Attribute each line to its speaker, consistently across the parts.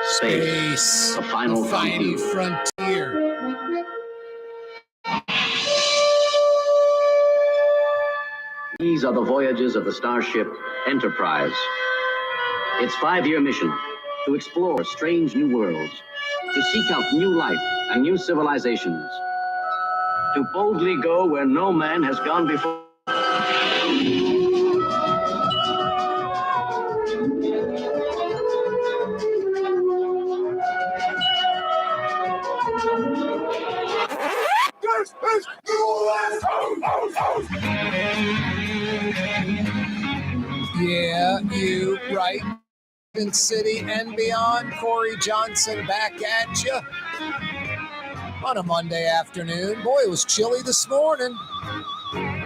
Speaker 1: Space. The final frontier.
Speaker 2: These are the voyages of the starship Enterprise. Its 5-year mission: to explore strange new worlds, to seek out new life and new civilizations, to boldly go where no man has gone before.
Speaker 1: Yeah, you right. In City and beyond, Corey Johnson back at you on a Monday afternoon. Boy, it was chilly this morning.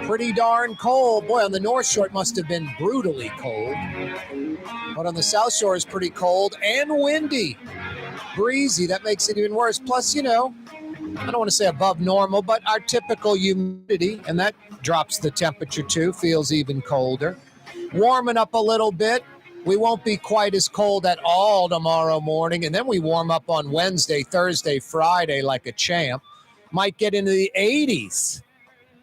Speaker 1: Pretty darn cold. Boy, on the North Shore, it must have been brutally cold. But on the South Shore, it's pretty cold and windy. Breezy, that makes it even worse. Plus, I don't want to say above normal, but our typical humidity, and that drops the temperature too, feels even colder. Warming up a little bit. We won't be quite as cold at all tomorrow morning, and then we warm up on Wednesday, Thursday, Friday like a champ. Might get into the 80s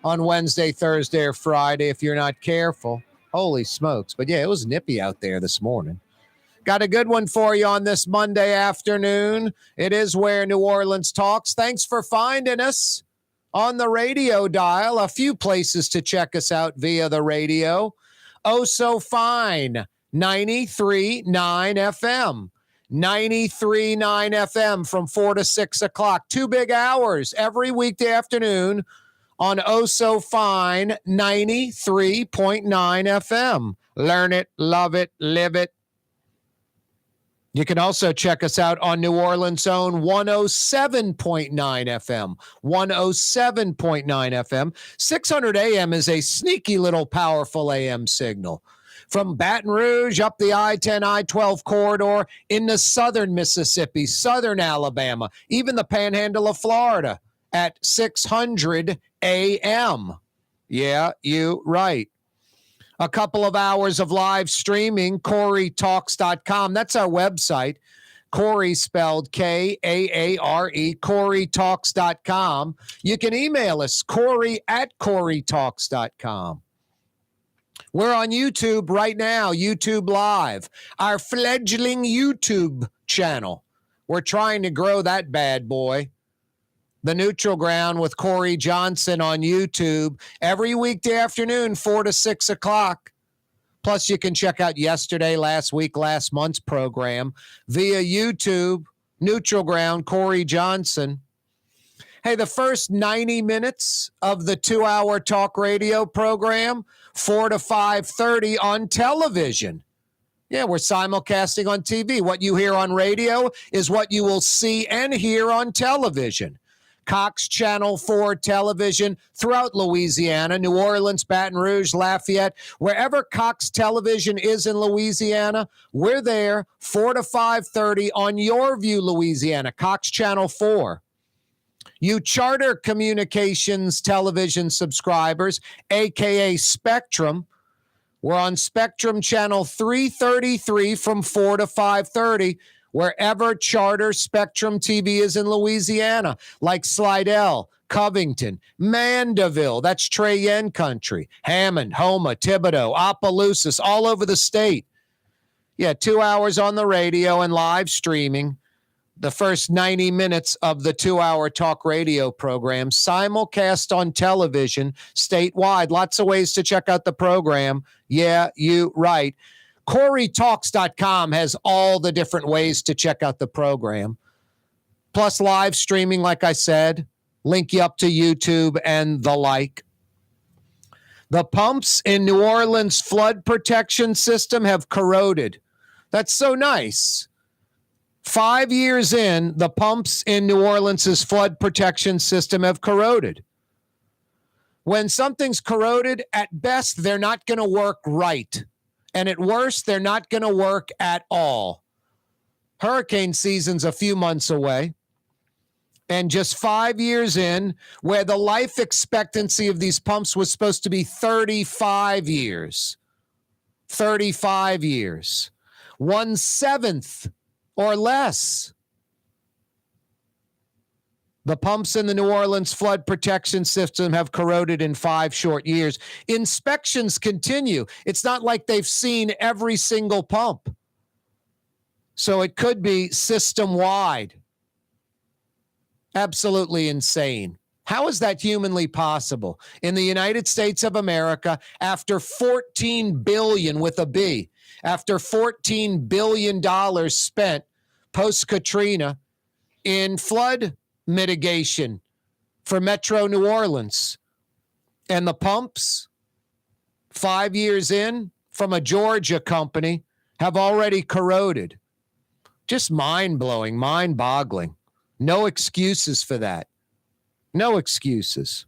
Speaker 1: on Wednesday, Thursday, or Friday if you're not careful. Holy smokes. But yeah, it was nippy out there this morning. Got a good one for you on this Monday afternoon. It is Where New Orleans Talks. Thanks for finding us on the radio dial. A few places to check us out via the radio. Oh, so fine. 93.9 FM. 93.9 FM from 4 to 6 o'clock. 2 big hours every weekday afternoon on Oh So Fine 93.9 FM. Learn it, love it, live it. You can also check us out on New Orleans' own 107.9 FM. 107.9 FM. 600 AM is a sneaky little powerful AM signal. From Baton Rouge up the I-10, I-12 corridor into southern Mississippi, southern Alabama, even the panhandle of Florida at 600 AM. Yeah, you right. A couple of hours of live streaming, CareTalks.com. That's our website. Corey spelled K-A-A-R-E, CareTalks.com. You can email us, Corey@CareTalks.com. We're on YouTube right now, YouTube Live, our fledgling YouTube channel. We're trying to grow that bad boy. The Neutral Ground with Corey Johnson on YouTube every weekday afternoon, 4 to 6 o'clock. Plus, you can check out yesterday, last week, last month's program via YouTube, Neutral Ground, Corey Johnson. Hey, the first 90 minutes of the 2-hour talk radio program, 4 to 5:30 on television. Yeah, we're simulcasting on TV. What you hear on radio is what you will see and hear on television. Cox Channel 4 television throughout Louisiana, New Orleans, Baton Rouge, Lafayette, wherever Cox Television is in Louisiana, we're there 4 to 5:30 on Your View, Louisiana, Cox Channel 4. You Charter Communications television subscribers, a.k.a. Spectrum, we're on Spectrum Channel 333 from 4 to 5:30, wherever Charter Spectrum TV is in Louisiana, like Slidell, Covington, Mandeville, that's Cheyenne country, Hammond, Houma, Thibodaux, Opelousas, all over the state. Yeah, 2 hours on the radio and live streaming. The first 90 minutes of the 2-hour talk radio program, simulcast on television statewide. Lots of ways to check out the program. Yeah, you right. CoreyTalks.com has all the different ways to check out the program. Plus live streaming, like I said, link you up to YouTube and the like. The pumps in New Orleans flood protection system have corroded. That's so nice. 5 years in, the pumps in New Orleans' flood protection system have corroded. When something's corroded, at best, they're not going to work right. And at worst, they're not going to work at all. Hurricane season's a few months away. And just 5 years in, where the life expectancy of these pumps was supposed to be 35 years. 35 years. 1/7 or less. The pumps in the New Orleans flood protection system have corroded in 5 short years. Inspections continue. It's not like they've seen every single pump. So it could be system-wide. Absolutely insane. How is that humanly possible? In the United States of America, after $14 billion with a B, after $14 billion spent post-Katrina in flood mitigation for Metro New Orleans, and the pumps 5 years in from a Georgia company have already corroded. Just mind-blowing, mind-boggling. No excuses for that. No excuses.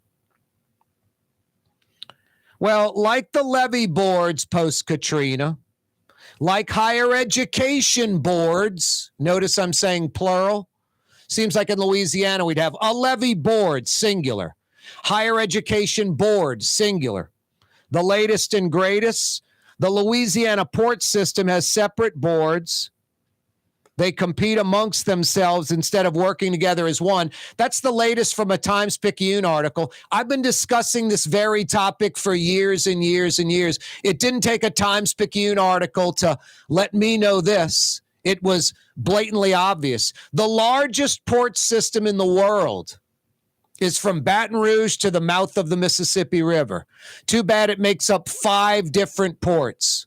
Speaker 1: Well, like the levee boards post-Katrina, like higher education boards, notice I'm saying plural. Seems like in Louisiana we'd have a levee board, singular. Higher education board, singular. The latest and greatest, the Louisiana port system has separate boards. They compete amongst themselves instead of working together as one. That's the latest from a Times-Picayune article. I've been discussing this very topic for years and years and years. It didn't take a Times-Picayune article to let me know this. It was blatantly obvious. The largest port system in the world is from Baton Rouge to the mouth of the Mississippi River. Too bad it makes up 5 different ports.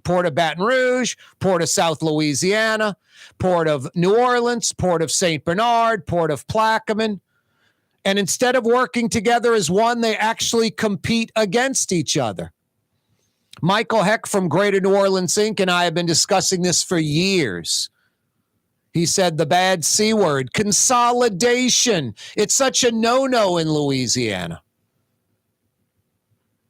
Speaker 1: Port of Baton Rouge, Port of South Louisiana, Port of New Orleans, Port of St. Bernard, Port of Plaquemine. And instead of working together as one, they actually compete against each other. Michael Heck from Greater New Orleans Inc. and I have been discussing this for years. He said the bad C word, consolidation. It's such a no-no in Louisiana.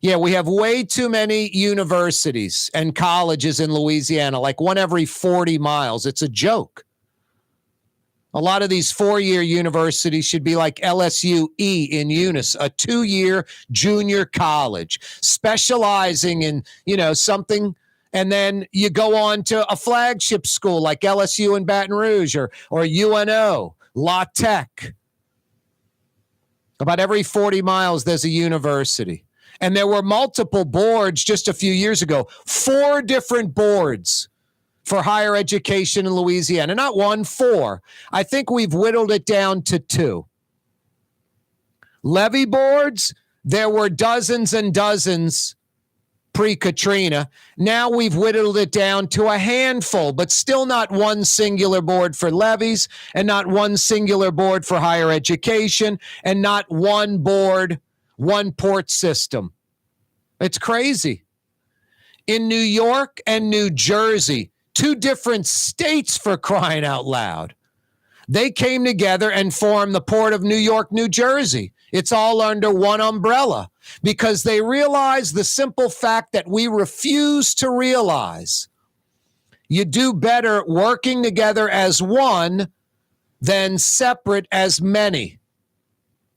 Speaker 1: Yeah, we have way too many universities and colleges in Louisiana, like one every 40 miles. It's a joke. A lot of these 4-year universities should be like LSU-E in Eunice, a 2-year junior college, specializing in, something, and then you go on to a flagship school like LSU in Baton Rouge or UNO, La Tech. About every 40 miles, there's a university. And there were multiple boards just a few years ago, 4 different boards for higher education in Louisiana. Not 1, 4. I think we've whittled it down to 2. Levee boards, there were dozens and dozens pre-Katrina. Now we've whittled it down to a handful, but still not one singular board for levees and not one singular board for higher education and not one board, one port system. It's crazy. In New York and New Jersey, 2 different states for crying out loud, they came together and formed the Port of New York, New Jersey. It's all under one umbrella because they realize the simple fact that we refuse to realize. You do better working together as one than separate as many.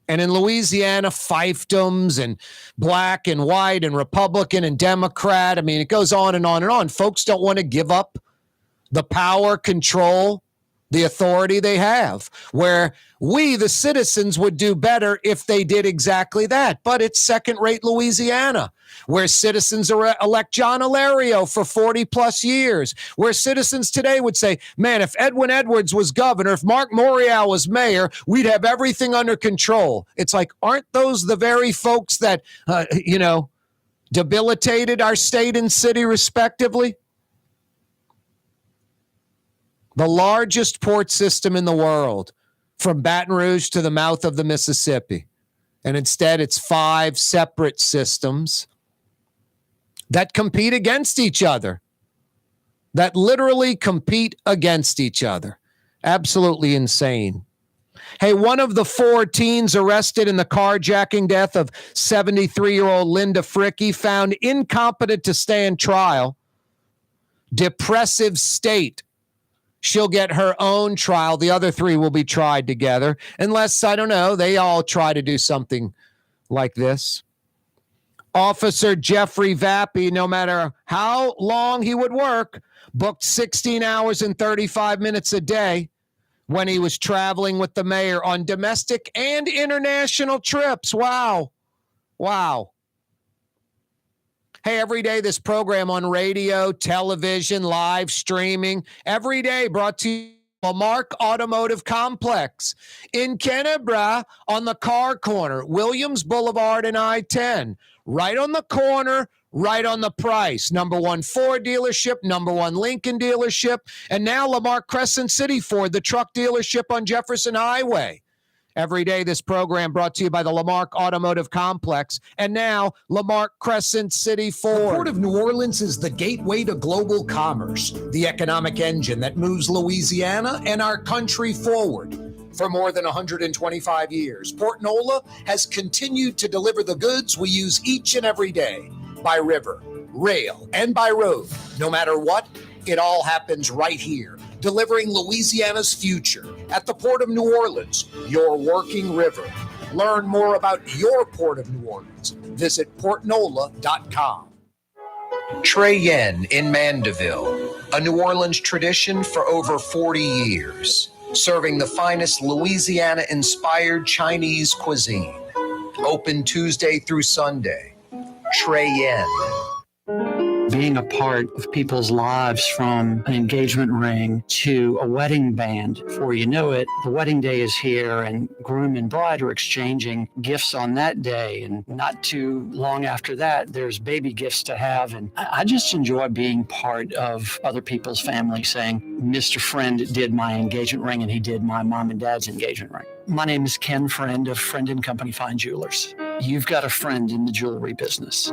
Speaker 1: And in Louisiana, fiefdoms and black and white and Republican and Democrat. I mean, it goes on and on and on. Folks don't want to give up the power, control, the authority they have, where we, the citizens, would do better if they did exactly that. But it's second-rate Louisiana, where citizens elect John Alario for 40-plus years, where citizens today would say, man, if Edwin Edwards was governor, if Mark Morial was mayor, we'd have everything under control. It's like, aren't those the very folks that, debilitated our state and city respectively? The largest port system in the world, from Baton Rouge to the mouth of the Mississippi. And instead, it's 5 separate systems that compete against each other, that literally compete against each other. Absolutely insane. Hey, one of the 4 teens arrested in the carjacking death of 73-year-old Linda Frickey found incompetent to stand trial. Depressive state. She'll get her own trial. The other 3 will be tried together, unless, I don't know, they all try to do something like this. Officer Jeffrey Vappie, no matter how long he would work, booked 16 hours and 35 minutes a day when he was traveling with the mayor on domestic and international trips. Wow. Hey, every day this program on radio, television, live streaming, every day brought to you Lamarck Automotive Complex in Kennebra on the car corner, Williams Boulevard and I-10. Right on the corner, right on the price. Number one Ford dealership, number one Lincoln dealership, and now Lamarck Crescent City Ford, the truck dealership on Jefferson Highway. Every day, this program brought to you by the Lamarck Automotive Complex, and now Lamarck Crescent City Ford. The Port of New Orleans is the gateway to global commerce, the economic engine that moves Louisiana and our country forward. For more than 125 years, Port Nola has continued to deliver the goods we use each and every day, by river, rail, and by road. No matter what, it all happens right here, delivering Louisiana's future at the Port of New Orleans, your working river. Learn more about your Port of New Orleans. Visit portnola.com. Trey Yen in Mandeville, a New Orleans tradition for over 40 years, serving the finest Louisiana-inspired Chinese cuisine. Open Tuesday through Sunday. Trey Yen.
Speaker 3: Being a part of people's lives, from an engagement ring to a wedding band. Before you know it, the wedding day is here and groom and bride are exchanging gifts on that day. And not too long after that, there's baby gifts to have. And I just enjoy being part of other people's family, saying, Mr. Friend did my engagement ring and he did my mom and dad's engagement ring. My name is Ken Friend of Friend & Company Fine Jewelers. You've got a friend in the jewelry business.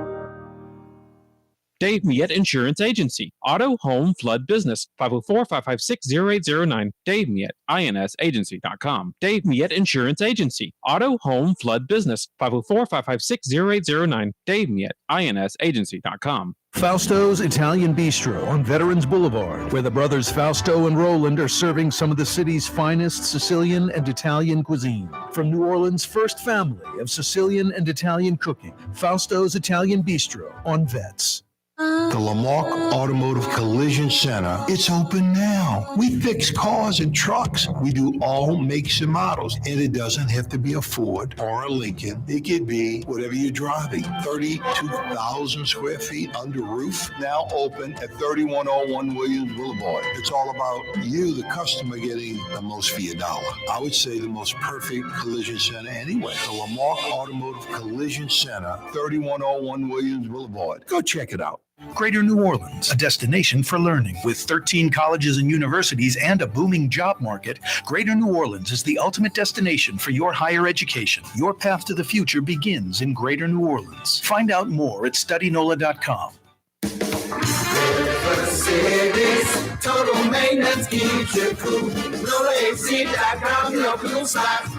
Speaker 4: Dave Miette Insurance Agency. Auto, home, flood, business. 504-556-0809. Dave Miette, insagency.com. Dave Miette Insurance Agency. Auto, home, flood, business. 504-556-0809. Dave Miette, insagency.com.
Speaker 5: Fausto's Italian Bistro on Veterans Boulevard, where the brothers Fausto and Roland are serving some of the city's finest Sicilian and Italian cuisine. From New Orleans' first family of Sicilian and Italian cooking, Fausto's Italian Bistro on Vets.
Speaker 6: The Lamarck Automotive Collision Center, it's open now. We fix cars and trucks. We do all makes and models. And it doesn't have to be a Ford or a Lincoln. It could be whatever you're driving. 32,000 square feet under roof, now open at 3101 Williams Boulevard. It's all about you, the customer, getting the most for your dollar. I would say the most perfect collision center anyway. The Lamarck Automotive Collision Center, 3101 Williams Boulevard. Go check it out.
Speaker 5: Greater New Orleans, a destination for learning. With 13 colleges and universities and a booming job market, Greater New Orleans is the ultimate destination for your higher education. Your path to the future begins in Greater New Orleans. Find out more at studynola.com.
Speaker 7: Total maintenance keeps you cool. NolaAC.com, no blue socks.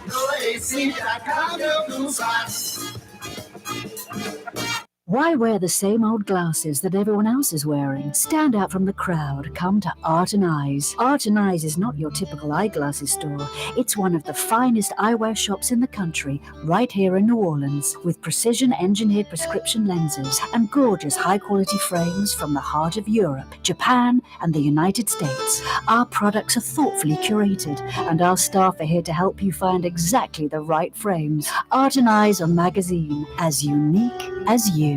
Speaker 7: NolaAC.com, no blue socks.
Speaker 8: Why wear the same old glasses that everyone else is wearing? Stand out from the crowd. Come to Art and Eyes. Art and Eyes is not your typical eyeglasses store. It's one of the finest eyewear shops in the country, right here in New Orleans, with precision-engineered prescription lenses and gorgeous high-quality frames from the heart of Europe, Japan, and the United States. Our products are thoughtfully curated, and our staff are here to help you find exactly the right frames. Art and Eyes on Magazine, as unique as you.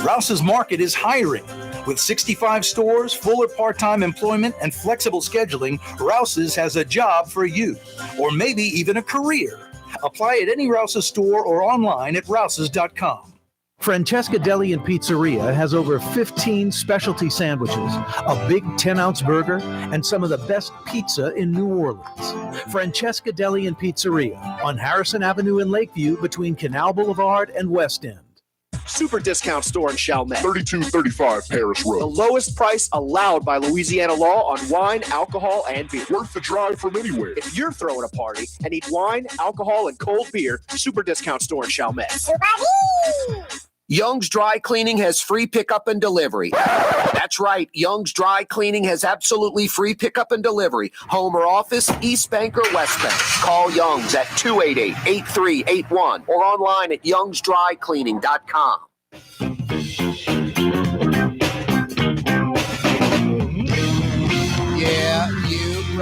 Speaker 5: Rouse's Market is hiring. With 65 stores, full or part-time employment, and flexible scheduling, Rouse's has a job for you, or maybe even a career. Apply at any Rouse's store or online at rouses.com. Francesca Deli and Pizzeria has over 15 specialty sandwiches, a big 10-ounce burger, and some of the best pizza in New Orleans. Francesca Deli and Pizzeria on Harrison Avenue in Lakeview between Canal Boulevard and West End.
Speaker 9: Super discount store in Chalmette.
Speaker 10: 3235 Paris Road.
Speaker 9: The lowest price allowed by Louisiana law on wine, alcohol, and beer.
Speaker 10: Worth the drive from anywhere.
Speaker 9: If you're throwing a party and need wine, alcohol, and cold beer, super discount store in Chalmette.
Speaker 1: Young's Dry Cleaning has free pickup and delivery. That's right. Young's Dry Cleaning has absolutely free pickup and delivery. Home or office, East Bank or West Bank. Call Young's at 288-8381 or online at youngsdrycleaning.com.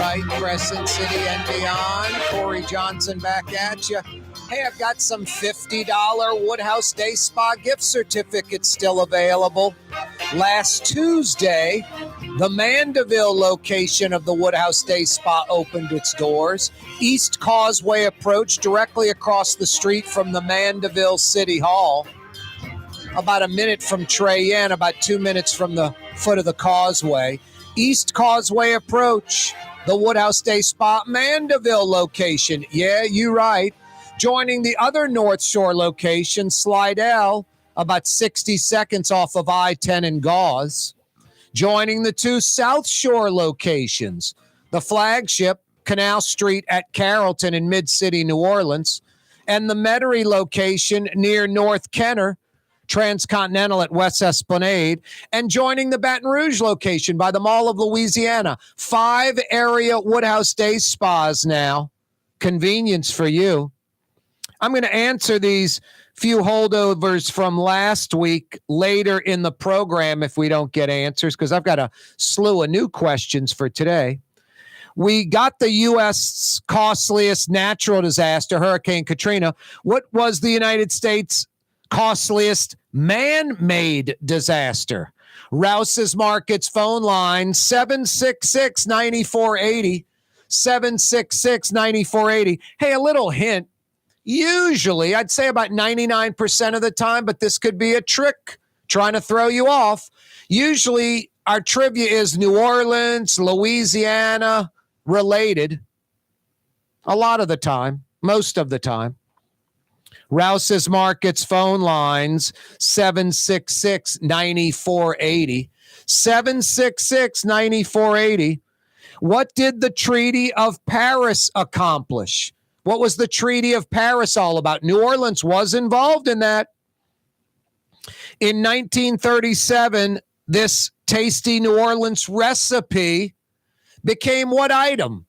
Speaker 1: right, Crescent City and beyond. Corey Johnson back at you. Hey, I've got some $50 Woodhouse Day Spa gift certificates still available. Last Tuesday, the Mandeville location of the Woodhouse Day Spa opened its doors. East Causeway Approach, directly across the street from the Mandeville City Hall. About a minute from Treyen, about 2 minutes from the foot of the causeway. East Causeway Approach, the Woodhouse Day Spa Mandeville location. Yeah, you're right. Joining the other North Shore location, Slidell, about 60 seconds off of I-10 and Gauze. Joining the two South Shore locations, the flagship, Canal Street at Carrollton in Mid-City, New Orleans, and the Metairie location near North Kenner, Transcontinental at West Esplanade, and joining the Baton Rouge location by the Mall of Louisiana. 5 area Woodhouse Day Spas now. Convenience for you. I'm going to answer these few holdovers from last week later in the program if we don't get answers, because I've got a slew of new questions for today. We got the U.S. costliest natural disaster, Hurricane Katrina. What was the United States costliest man-made disaster? Rouse's Markets phone line, 766-9480, 766-9480. Hey, a little hint. Usually, I'd say about 99% of the time, but this could be a trick trying to throw you off. Usually, our trivia is New Orleans, Louisiana related. A lot of the time, most of the time. Rouse's Markets phone lines, 766-9480, 766-9480. What did the Treaty of Paris accomplish? What was the Treaty of Paris all about? New Orleans was involved in that. In 1937, this tasty New Orleans recipe became what item?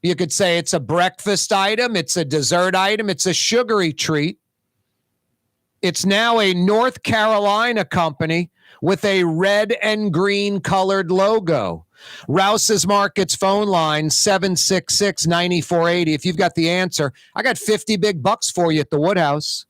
Speaker 1: You could say it's a breakfast item, it's a dessert item, it's a sugary treat. It's now a North Carolina company with a red and green colored logo. Rouse's Markets phone line, 766-9480. If you've got the answer, I got 50 big bucks for you at the Woodhouse.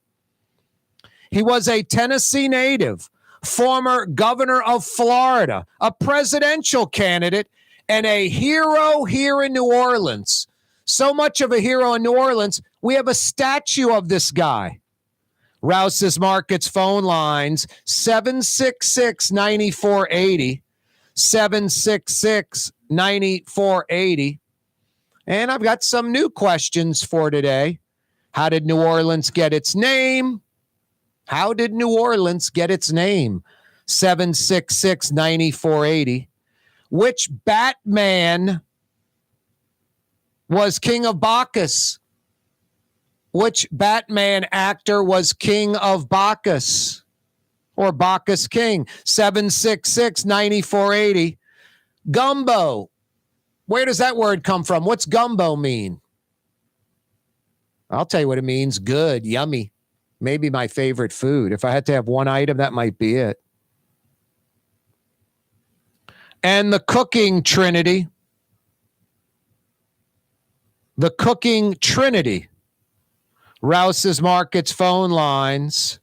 Speaker 1: He was a Tennessee native, former governor of Florida, a presidential candidate, and a hero here in New Orleans. So much of a hero in New Orleans, we have a statue of this guy. Rouse's Markets phone lines, 766-9480, 766-9480. And I've got some new questions for today. How did New Orleans get its name? How did New Orleans get its name? 766-9480. Which Batman was King of Bacchus? Which Batman actor was King of Bacchus? Or Bacchus King? 766-9480. Gumbo. Where does that word come from? What's gumbo mean? I'll tell you what it means. Good, yummy. Maybe my favorite food. If I had to have one item, that might be it. And the cooking trinity. The cooking trinity. Rouse's Markets phone lines,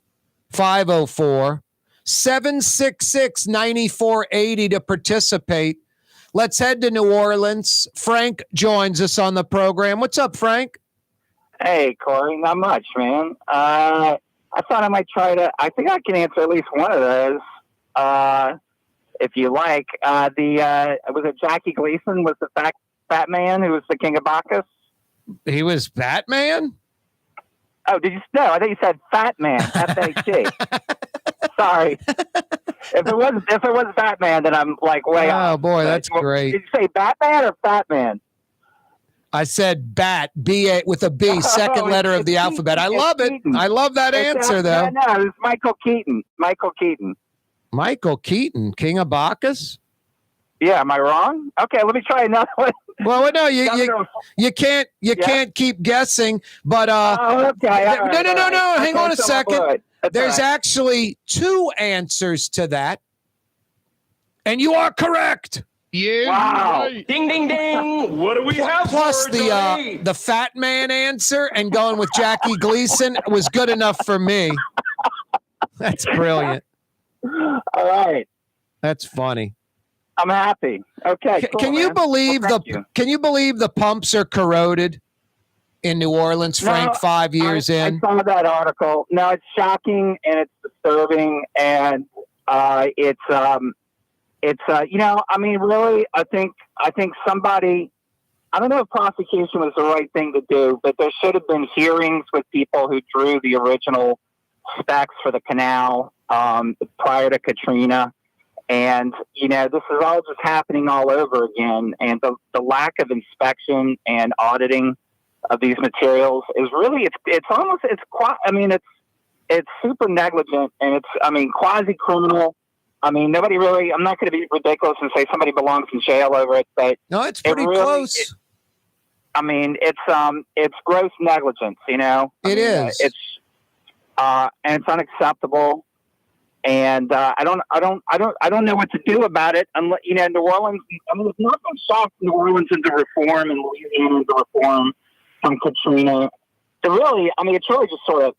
Speaker 1: 504-766-9480 to participate. Let's head to New Orleans. Frank joins us on the program. What's up, Frank?
Speaker 11: Hey, Corey. Not much, man. I thought I might try to. I think I can answer at least one of those. If you like, was it Jackie Gleason was the fat man who was the King of Bacchus?
Speaker 1: He was Batman?
Speaker 11: Oh, did you? No, I think you said Fat Man. F-A-T. Sorry. If it was Batman, then I'm like way off.
Speaker 1: Oh boy, that's great.
Speaker 11: Did you say Batman or Fat Man?
Speaker 1: I said bat, B-A with a B, second letter of the alphabet. I love it. I love that answer, though.
Speaker 11: No, it was Michael Keaton. Michael Keaton,
Speaker 1: King of Bacchus?
Speaker 11: Yeah, am I wrong? Okay, let me try another one.
Speaker 1: Well, no, you can't keep guessing. But
Speaker 11: okay.
Speaker 1: No. Hang on a second. There's actually two answers to that, and you are correct. Yeah.
Speaker 11: Wow.
Speaker 1: Right.
Speaker 12: Ding, ding, ding. What do we have?
Speaker 1: Plus the fat man answer and going with Jackie Gleason was good enough for me. That's brilliant.
Speaker 11: All right.
Speaker 1: That's funny.
Speaker 11: I'm happy. Okay. Cool,
Speaker 1: can you
Speaker 11: man.
Speaker 1: believe
Speaker 11: Well, thank you.
Speaker 1: Can you believe the pumps are corroded in New Orleans, Frank? 5 years in.
Speaker 11: I saw that article. No, it's shocking and it's disturbing, and it's I mean, really, I think somebody. I don't know if prosecution was the right thing to do, but there should have been hearings with people who drew the original specs for the canal prior to Katrina. And, this is all just happening all over again. And the lack of inspection and auditing of these materials is really, it's super negligent, and it's quasi-criminal. I mean, nobody really, I'm not going to be ridiculous and say somebody belongs in jail over it, but
Speaker 1: no, it's pretty close.
Speaker 11: It's gross negligence,
Speaker 1: It is.
Speaker 11: And it's unacceptable. And I don't know what to do about it. Unless, New Orleans. I mean, it's not been shocked New Orleans into reform and Louisiana into reform from Katrina. So really, it's really just sort of.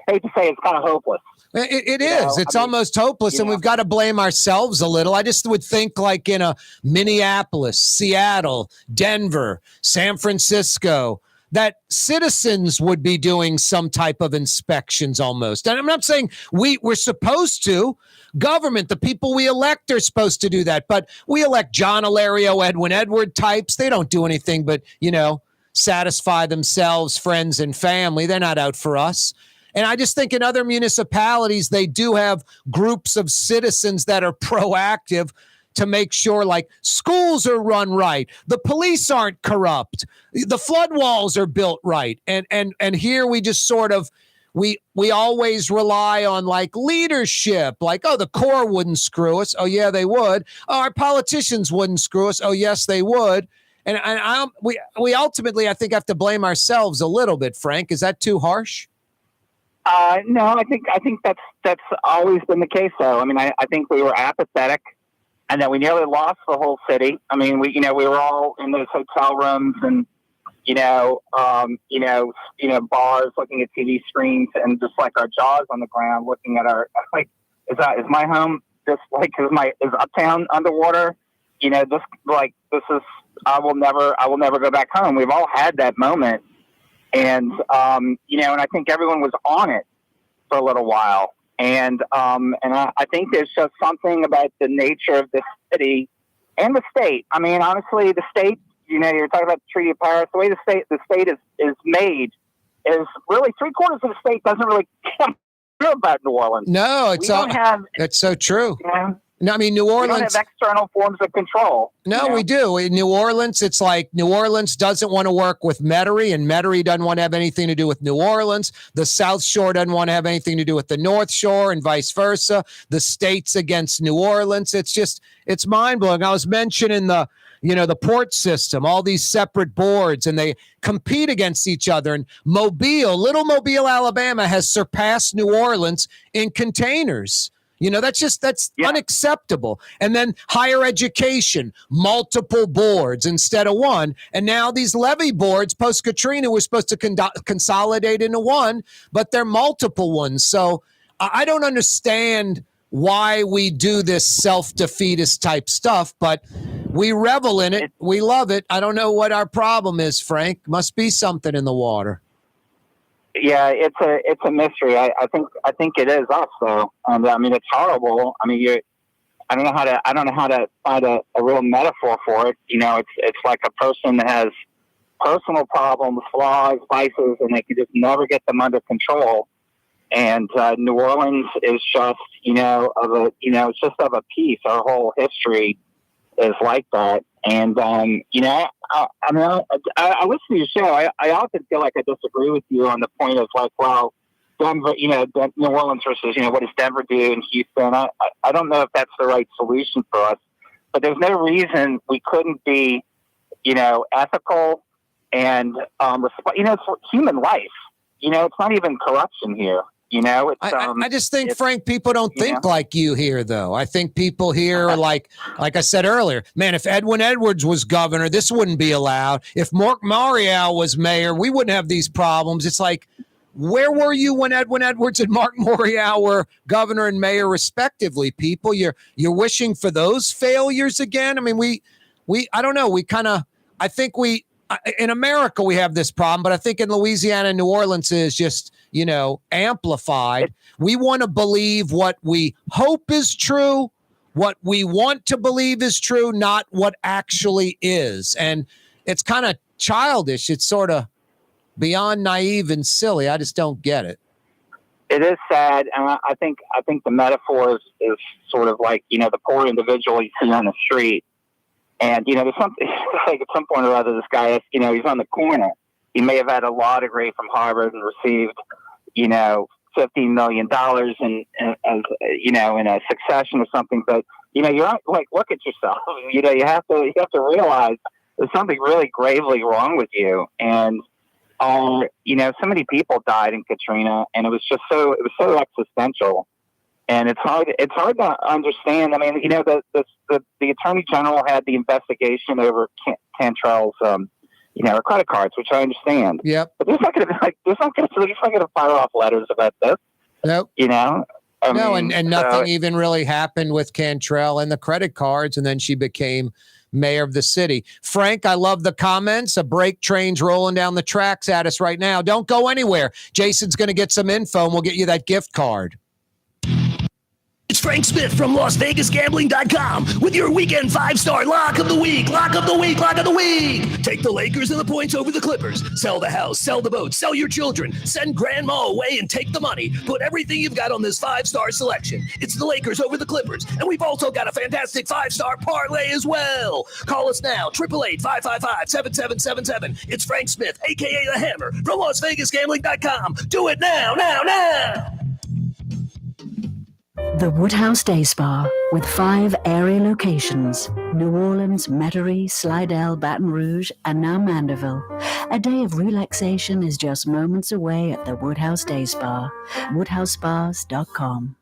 Speaker 11: I hate to say, it's kind of hopeless.
Speaker 1: It is. It's almost hopeless, and we've got to blame ourselves a little. I just would think like in a Minneapolis, Seattle, Denver, San Francisco, that citizens would be doing some type of inspections almost. And I'm not saying we're supposed to. Government, the people we elect are supposed to do that. But we elect John Ilario, Edwin Edward types. They don't do anything but, satisfy themselves, friends, and family. They're not out for us. And I just think in other municipalities, they do have groups of citizens that are proactive to make sure, like, schools are run right, the police aren't corrupt, the flood walls are built right. And here we just sort of, we always rely on like leadership, like, oh, the Corps wouldn't screw us. Oh, yeah, they would. Oh, our politicians wouldn't screw us. Oh, yes, they would. And we ultimately, I think, have to blame ourselves a little bit, Frank. Is that too harsh?
Speaker 11: No, I think that's always been the case, though. I mean, I think we were apathetic, and that we nearly lost the whole city. I mean, we were all in those hotel rooms and bars, looking at TV screens, and just like our jaws on the ground, looking at our is my home just like is Uptown underwater? This is I will never go back home. We've all had that moment. And, and I think everyone was on it for a little while. And I think there's just something about the nature of the city and the state. I mean, honestly, the state, you're talking about the Treaty of Paris, the way the state is made is really 3/4 of the state doesn't really care about New Orleans.
Speaker 1: No, that's so true. No, I mean, New Orleans.
Speaker 11: We don't have external forms of control.
Speaker 1: No, we do. In New Orleans, it's like New Orleans doesn't want to work with Metairie, and Metairie doesn't want to have anything to do with New Orleans. The South Shore doesn't want to have anything to do with the North Shore, and vice versa. The state's against New Orleans. It's mind-blowing. I was mentioning the port system, all these separate boards, and they compete against each other. And Little Mobile, Alabama has surpassed New Orleans in containers. That's unacceptable. And then higher education, multiple boards instead of one. And now these levy boards, post-Katrina, were supposed to consolidate into one, but they're multiple ones. So I don't understand why we do this self-defeatist type stuff, but we revel in it. We love it. I don't know what our problem is, Frank. Must be something in the water.
Speaker 11: Yeah, it's a mystery. I think it is us, though. And I mean, it's horrible. I mean, I don't know how to find a real metaphor for it. It's like a person that has personal problems, flaws, vices, and they can just never get them under control. And New Orleans is just, it's just of a piece. Our whole history is like that. And, I listen to your show. I often feel like I disagree with you on the point of like, well, Denver, New Orleans versus, what does Denver do in Houston? I don't know if that's the right solution for us, but there's no reason we couldn't be, ethical and, it's human life. It's not even corruption here. You know, it's,
Speaker 1: I just think, Frank, people don't think like you here, though. I think people here are like I said earlier, man, if Edwin Edwards was governor, this wouldn't be allowed. If Mark Morial was mayor, we wouldn't have these problems. It's like, where were you when Edwin Edwards and Mark Morial were governor and mayor, respectively? People, you're wishing for those failures again. I mean, we I don't know. We kind of, I think in America we have this problem, but I think in Louisiana and New Orleans is just, amplified. We want to believe what we hope is true, what we want to believe is true, not what actually is. And it's kind of childish. It's sort of beyond naive and silly. I just don't get it.
Speaker 11: It is sad, and I think the metaphor is sort of like, the poor individual you see on the street. And, there's something like at some point or other, this guy, he's on the corner. He may have had a law degree from Harvard and received, $15 million in a succession or something. But, you're not, like, look at yourself. You have to realize there's something really gravely wrong with you. And, so many people died in Katrina, and it was so existential. And it's hard to understand. I mean, the Attorney General had the investigation over Cantrell's, her credit cards, which I understand.
Speaker 1: Yep.
Speaker 11: But there's not going to fire off letters about this.
Speaker 1: Nope. And nothing even really happened with Cantrell and the credit cards, and then she became mayor of the city. Frank, I love the comments. A break train's rolling down the tracks at us right now. Don't go anywhere. Jason's going to get some info, and we'll get you that gift card.
Speaker 13: It's Frank Smith from LasVegasGambling.com with your weekend 5-star lock of the week. Lock of the week. Lock of the week. Take the Lakers and the points over the Clippers. Sell the house. Sell the boat. Sell your children. Send grandma away and take the money. Put everything you've got on this 5-star selection. It's the Lakers over the Clippers. And we've also got a fantastic 5-star parlay as well. Call us now. 888-555-7777. It's Frank Smith, a.k.a. The Hammer, from LasVegasGambling.com. Do it now.
Speaker 8: The Woodhouse Day Spa, with 5 area locations: New Orleans, Metairie, Slidell, Baton Rouge, and now Mandeville. A day of relaxation is just moments away at the Woodhouse Day Spa. WoodhouseSpas.com.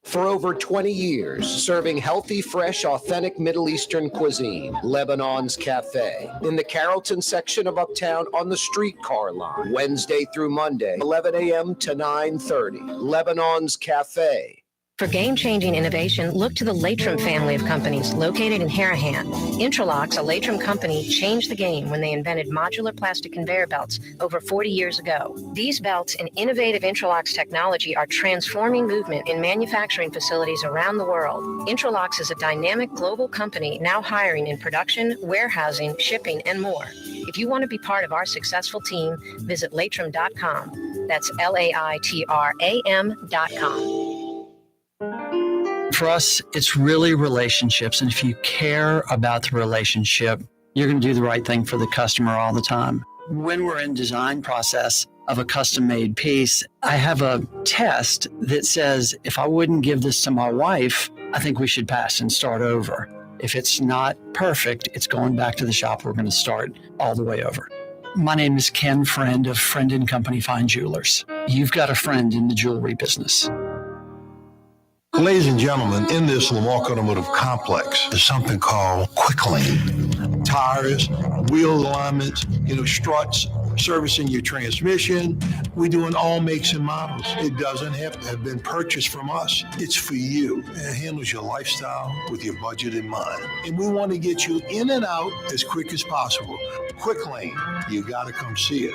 Speaker 14: For over 20 years, serving healthy, fresh, authentic Middle Eastern cuisine, Lebanon's Cafe. In the Carrollton section of Uptown on the streetcar line, Wednesday through Monday, 11 a.m. to 9:30. Lebanon's Cafe.
Speaker 15: For game-changing innovation, look to the Latrim family of companies located in Harahan. Intralocks, a Latrim company, changed the game when they invented modular plastic conveyor belts over 40 years ago. These belts and innovative Intralocks technology are transforming movement in manufacturing facilities around the world. Intralocks is a dynamic global company now hiring in production, warehousing, shipping, and more. If you want to be part of our successful team, visit Latrim.com. That's LAITRAM.com.
Speaker 3: For us, it's really relationships. And if you care about the relationship, you're going to do the right thing for the customer all the time. When we're in design process of a custom-made piece, I have a test that says, if I wouldn't give this to my wife, I think we should pass and start over. If it's not perfect, it's going back to the shop. We're going to start all the way over. My name is Ken Friend of Friend & Company Fine Jewelers. You've got a friend in the jewelry business.
Speaker 6: Ladies and gentlemen, in this Lamarck Automotive Complex, there's something called Quick Lane. Tires, wheel alignments, struts, servicing your transmission. We're doing all makes and models. It doesn't have to have been purchased from us. It's for you. It handles your lifestyle with your budget in mind. And we want to get you in and out as quick as possible. Quick Lane, you got to come see it.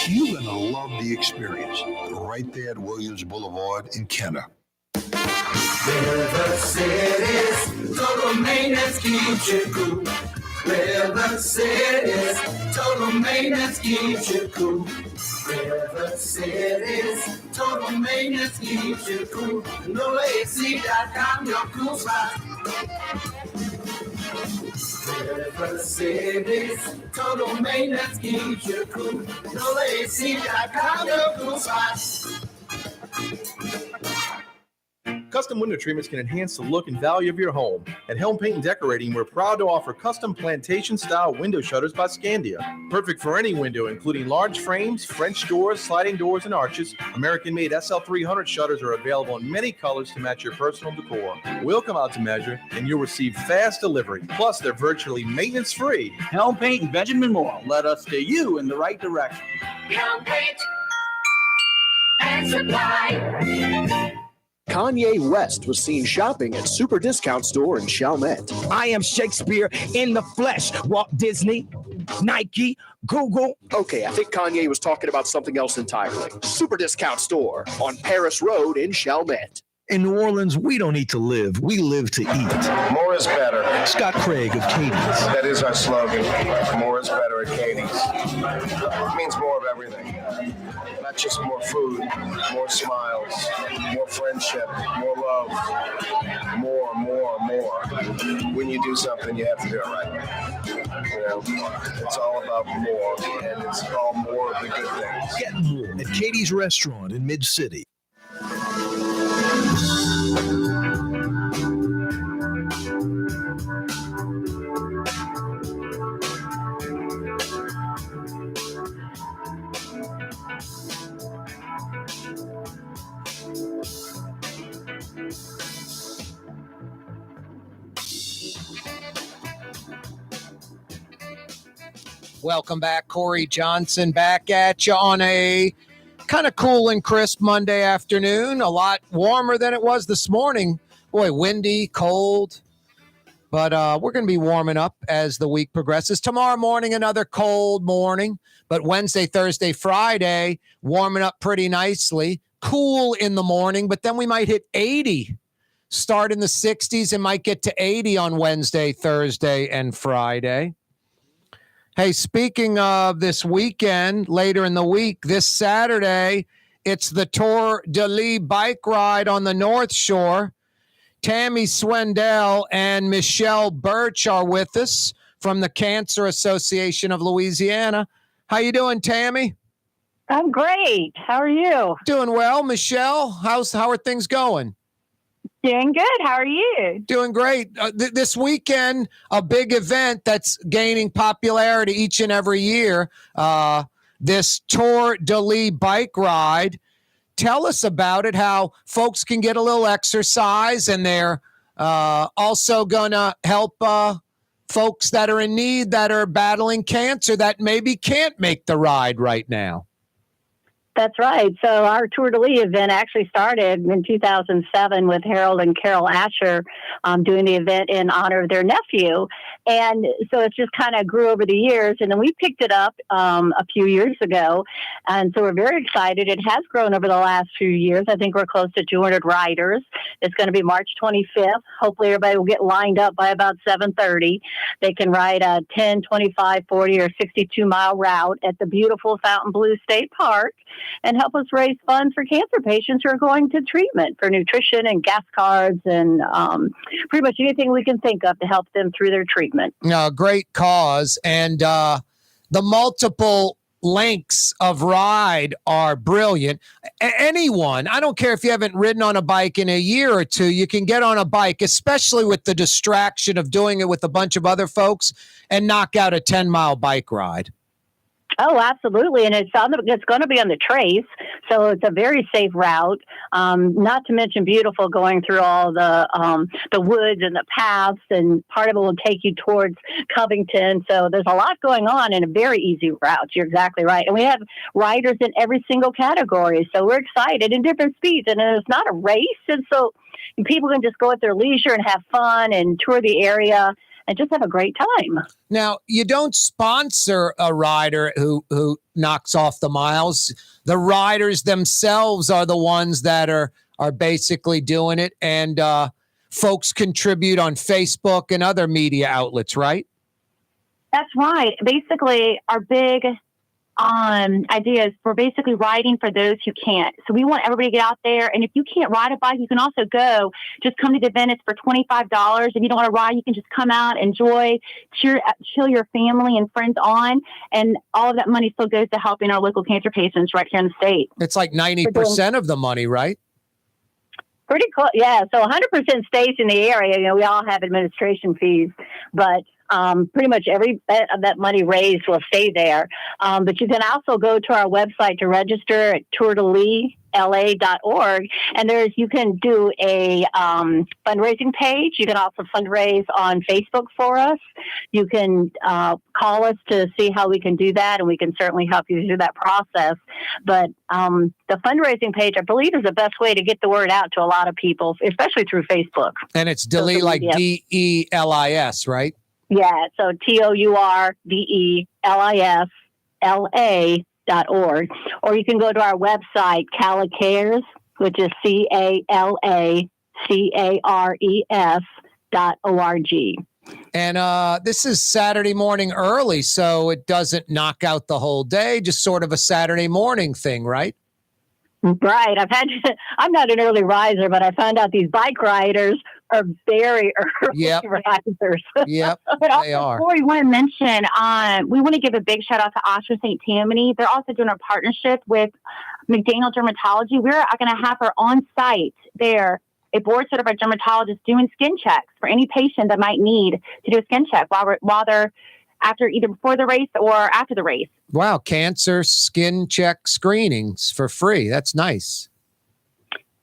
Speaker 6: You're going to love the experience. Right there at Williams Boulevard in Kenner.
Speaker 7: River City's total maintenance keeps you cool. River City's total maintenance keeps you cool. River City's total maintenance keeps you cool. NoAC.com, your cool spot. River City's total maintenance keeps you cool. NoAC.com, your cool spot.
Speaker 16: Custom window treatments can enhance the look and value of your home. At Helm Paint and Decorating, we're proud to offer custom plantation-style window shutters by Scandia. Perfect for any window, including large frames, French doors, sliding doors, and arches. American-made SL300 shutters are available in many colors to match your personal decor. We'll come out to measure, and you'll receive fast delivery. Plus, they're virtually maintenance-free.
Speaker 17: Helm Paint and Benjamin Moore led us steer you in the right direction.
Speaker 7: Helm Paint and Supply.
Speaker 9: Kanye West was seen shopping at Super Discount Store in Chalmette.
Speaker 18: I am Shakespeare in the flesh. Walt Disney, Nike, Google.
Speaker 9: Okay, I think Kanye was talking about something else entirely. Super Discount Store on Paris Road in Chalmette.
Speaker 19: In New Orleans, we don't eat to live. We live to eat.
Speaker 20: More is better.
Speaker 19: Scott Craig of Katie's.
Speaker 20: That is our slogan. More is better at Katie's. It means more of everything. Not just more food, more smiles, more friendship, more love. More. When you do something, you have to do it right. You know, it's all about more, and it's all more of the good things.
Speaker 19: Get more at Katie's Restaurant in Mid-City.
Speaker 1: Welcome back, Corey Johnson, back at you on a kind of cool and crisp Monday afternoon. A lot warmer than it was this morning. Boy, windy, cold. But we're going to be warming up as the week progresses. Tomorrow morning, another cold morning. But Wednesday, Thursday, Friday, warming up pretty nicely. Cool in the morning, but then we might hit 80. Start in the 60s and might get to 80 on Wednesday, Thursday, and Friday. Hey, speaking of this weekend, later in the week, this Saturday, it's the Tour de Lee bike ride on the North Shore. Tammy Swendell and Michelle Birch are with us from the Cancer Association of Louisiana. How you doing, Tammy?
Speaker 21: I'm great. How are you?
Speaker 1: Doing well. Michelle, how are things going?
Speaker 21: Doing good. How are you?
Speaker 1: Doing great. This weekend, a big event that's gaining popularity each and every year, this Tour de Lee bike ride. Tell us about it, how folks can get a little exercise, and they're also going to help folks that are in need, that are battling cancer, that maybe can't make the ride right now.
Speaker 21: That's right. So our Tour de Lee event actually started in 2007 with Harold and Carol Asher doing the event in honor of their nephew. And so it just kind of grew over the years. And then we picked it up a few years ago. And so we're very excited. It has grown over the last few years. I think we're close to 200 riders. It's going to be March 25th. Hopefully everybody will get lined up by about 7:30. They can ride a 10, 25, 40, or 62-mile route at the beautiful Fontainebleau State Park and help us raise funds for cancer patients who are going to treatment for nutrition and gas cards and pretty much anything we can think of to help them through their treatment.
Speaker 1: Great cause. And the multiple lengths of ride are brilliant. Anyone, I don't care if you haven't ridden on a bike in a year or two, you can get on a bike, especially with the distraction of doing it with a bunch of other folks, and knock out a 10-mile bike ride.
Speaker 21: Oh, absolutely. And it's going to be on the Trace. So it's a very safe route. Not to mention beautiful, going through all the woods and the paths, and part of it will take you towards Covington. So there's a lot going on in a very easy route. You're exactly right. And we have riders in every single category. So we're excited in different speeds. And it's not a race. And so people can just go at their leisure and have fun and tour the area and just have a great time.
Speaker 1: Now, you don't sponsor a rider who knocks off the miles. The riders themselves are the ones that are basically doing it, and folks contribute on Facebook and other media outlets, right?
Speaker 22: That's right. Basically, our big idea is we're basically riding for those who can't. So we want everybody to get out there. And if you can't ride a bike, you can also go. Just come to the event. It's for $25. If you don't want to ride, you can just come out, enjoy, chill your family and friends on. And all of that money still goes to helping our local cancer patients right here in the state.
Speaker 1: It's like 90% of the money, right?
Speaker 21: Pretty cool. Yeah. So 100% stays in the area. We all have administration fees, but pretty much every bit of that money raised will stay there. But you can also go to our website to register at tourdelila.org. And you can do a fundraising page. You can also fundraise on Facebook for us. You can call us to see how we can do that, and we can certainly help you through that process. But the fundraising page, I believe, is the best way to get the word out to a lot of people, especially through Facebook.
Speaker 1: And it's Delis, like DELIS, right?
Speaker 21: Yeah, so TOURDELISLA.org. Or you can go to our website, Kaare Cares, which is CALACARES.org.
Speaker 1: And this is Saturday morning early, so it doesn't knock out the whole day, just sort of a Saturday morning thing, right?
Speaker 21: Right. I'm not an early riser, but I found out these bike riders are very early risers.
Speaker 1: Yep,
Speaker 22: But also,
Speaker 1: they are.
Speaker 22: Corey, we want to mention, we want to give a big shout out to Osher St. Tammany. They're also doing a partnership with McDaniel Dermatology. We're going to have her on site there, a board certified dermatologist doing skin checks for any patient that might need to do a skin check while they're either before the race or after the race.
Speaker 1: Wow, cancer skin check screenings for free. That's nice.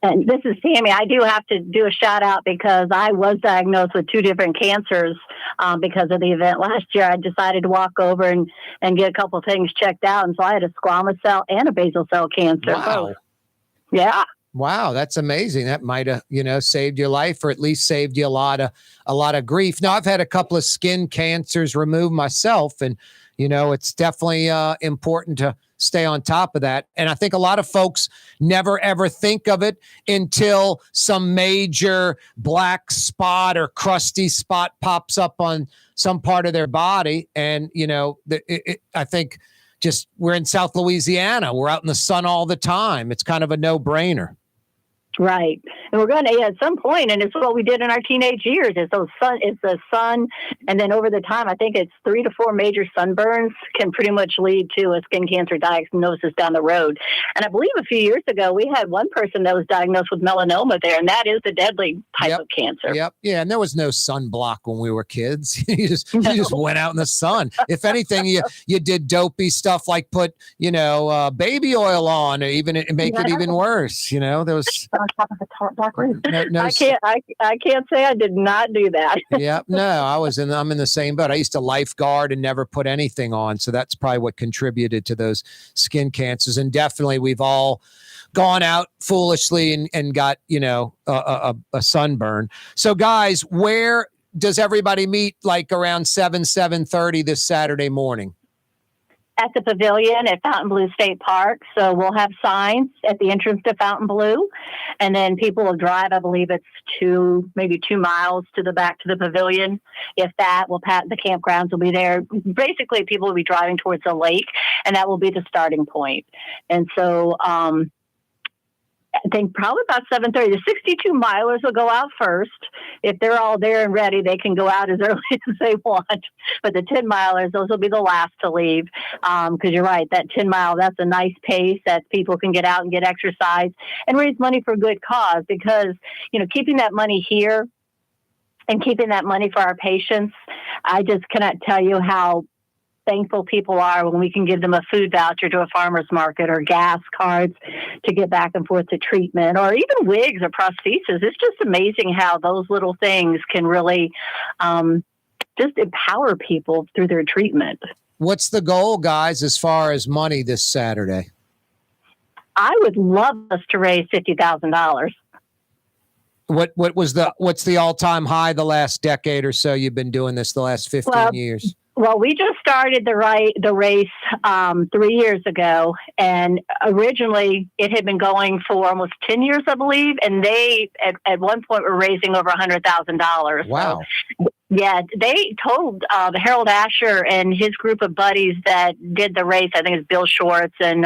Speaker 21: And this is Tammy. I do have to do a shout out because I was diagnosed with 2 different cancers because of the event last year. I decided to walk over and get a couple of things checked out. And so I had a squamous cell and a basal cell cancer.
Speaker 1: Wow.
Speaker 21: Both. Yeah.
Speaker 1: Wow, that's amazing. That might have, saved your life, or at least saved you a lot of grief. Now, I've had a couple of skin cancers removed myself, and it's definitely important to stay on top of that. And I think a lot of folks never ever think of it until some major black spot or crusty spot pops up on some part of their body. And I think just we're in South Louisiana. We're out in the sun all the time. It's kind of a no-brainer.
Speaker 21: Right. And we're going to, at some point, and it's what we did in our teenage years, it's the sun. And then over the time, I think it's 3 to 4 major sunburns can pretty much lead to a skin cancer diagnosis down the road. And I believe a few years ago, we had one person that was diagnosed with melanoma there, and that is the deadly type of cancer.
Speaker 1: Yep. Yeah. And there was no sunblock when we were kids. you just went out in the sun. If anything, you did dopey stuff like put, baby oil on, or even make it even worse. There was
Speaker 22: on top of a black roof.
Speaker 1: No,
Speaker 21: I can't say I did not do that.
Speaker 1: Yeah, no, I'm in the same boat. I used to lifeguard and never put anything on, so that's probably what contributed to those skin cancers. And definitely, we've all gone out foolishly and got a sunburn. So, guys, where does everybody meet? Like around 7:30 this Saturday morning?
Speaker 21: At the pavilion at Fontainebleau State Park. So we'll have signs at the entrance to Fontainebleau, and then people will drive, I believe it's maybe 2 miles to the back to the pavilion. If that, the campgrounds will be there. Basically, people will be driving towards the lake, and that will be the starting point. And so I think probably about 7:30. The 62 milers will go out first. If they're all there and ready, they can go out as early as they want. But the 10 milers, those will be the last to leave. Because you're right, that 10 mile, that's a nice pace that people can get out and get exercise and raise money for a good cause. Because, keeping that money here and keeping that money for our patients, I just cannot tell you how thankful people are when we can give them a food voucher to a farmer's market or gas cards to get back and forth to treatment, or even wigs or prosthesis. It's just amazing how those little things can really just empower people through their treatment.
Speaker 1: What's the goal, guys, as far as money this Saturday?
Speaker 21: I would love us to raise $50,000.
Speaker 1: What's the all-time high the last decade or so? You've been doing this the last 15 years.
Speaker 21: Well, we just started the race 3 years ago, and originally it had been going for almost 10 years, I believe, and they at one point were raising over $100,000.
Speaker 1: Wow.
Speaker 21: So, yeah, they told Harold Asher and his group of buddies that did the race, I think it's Bill Schwartz and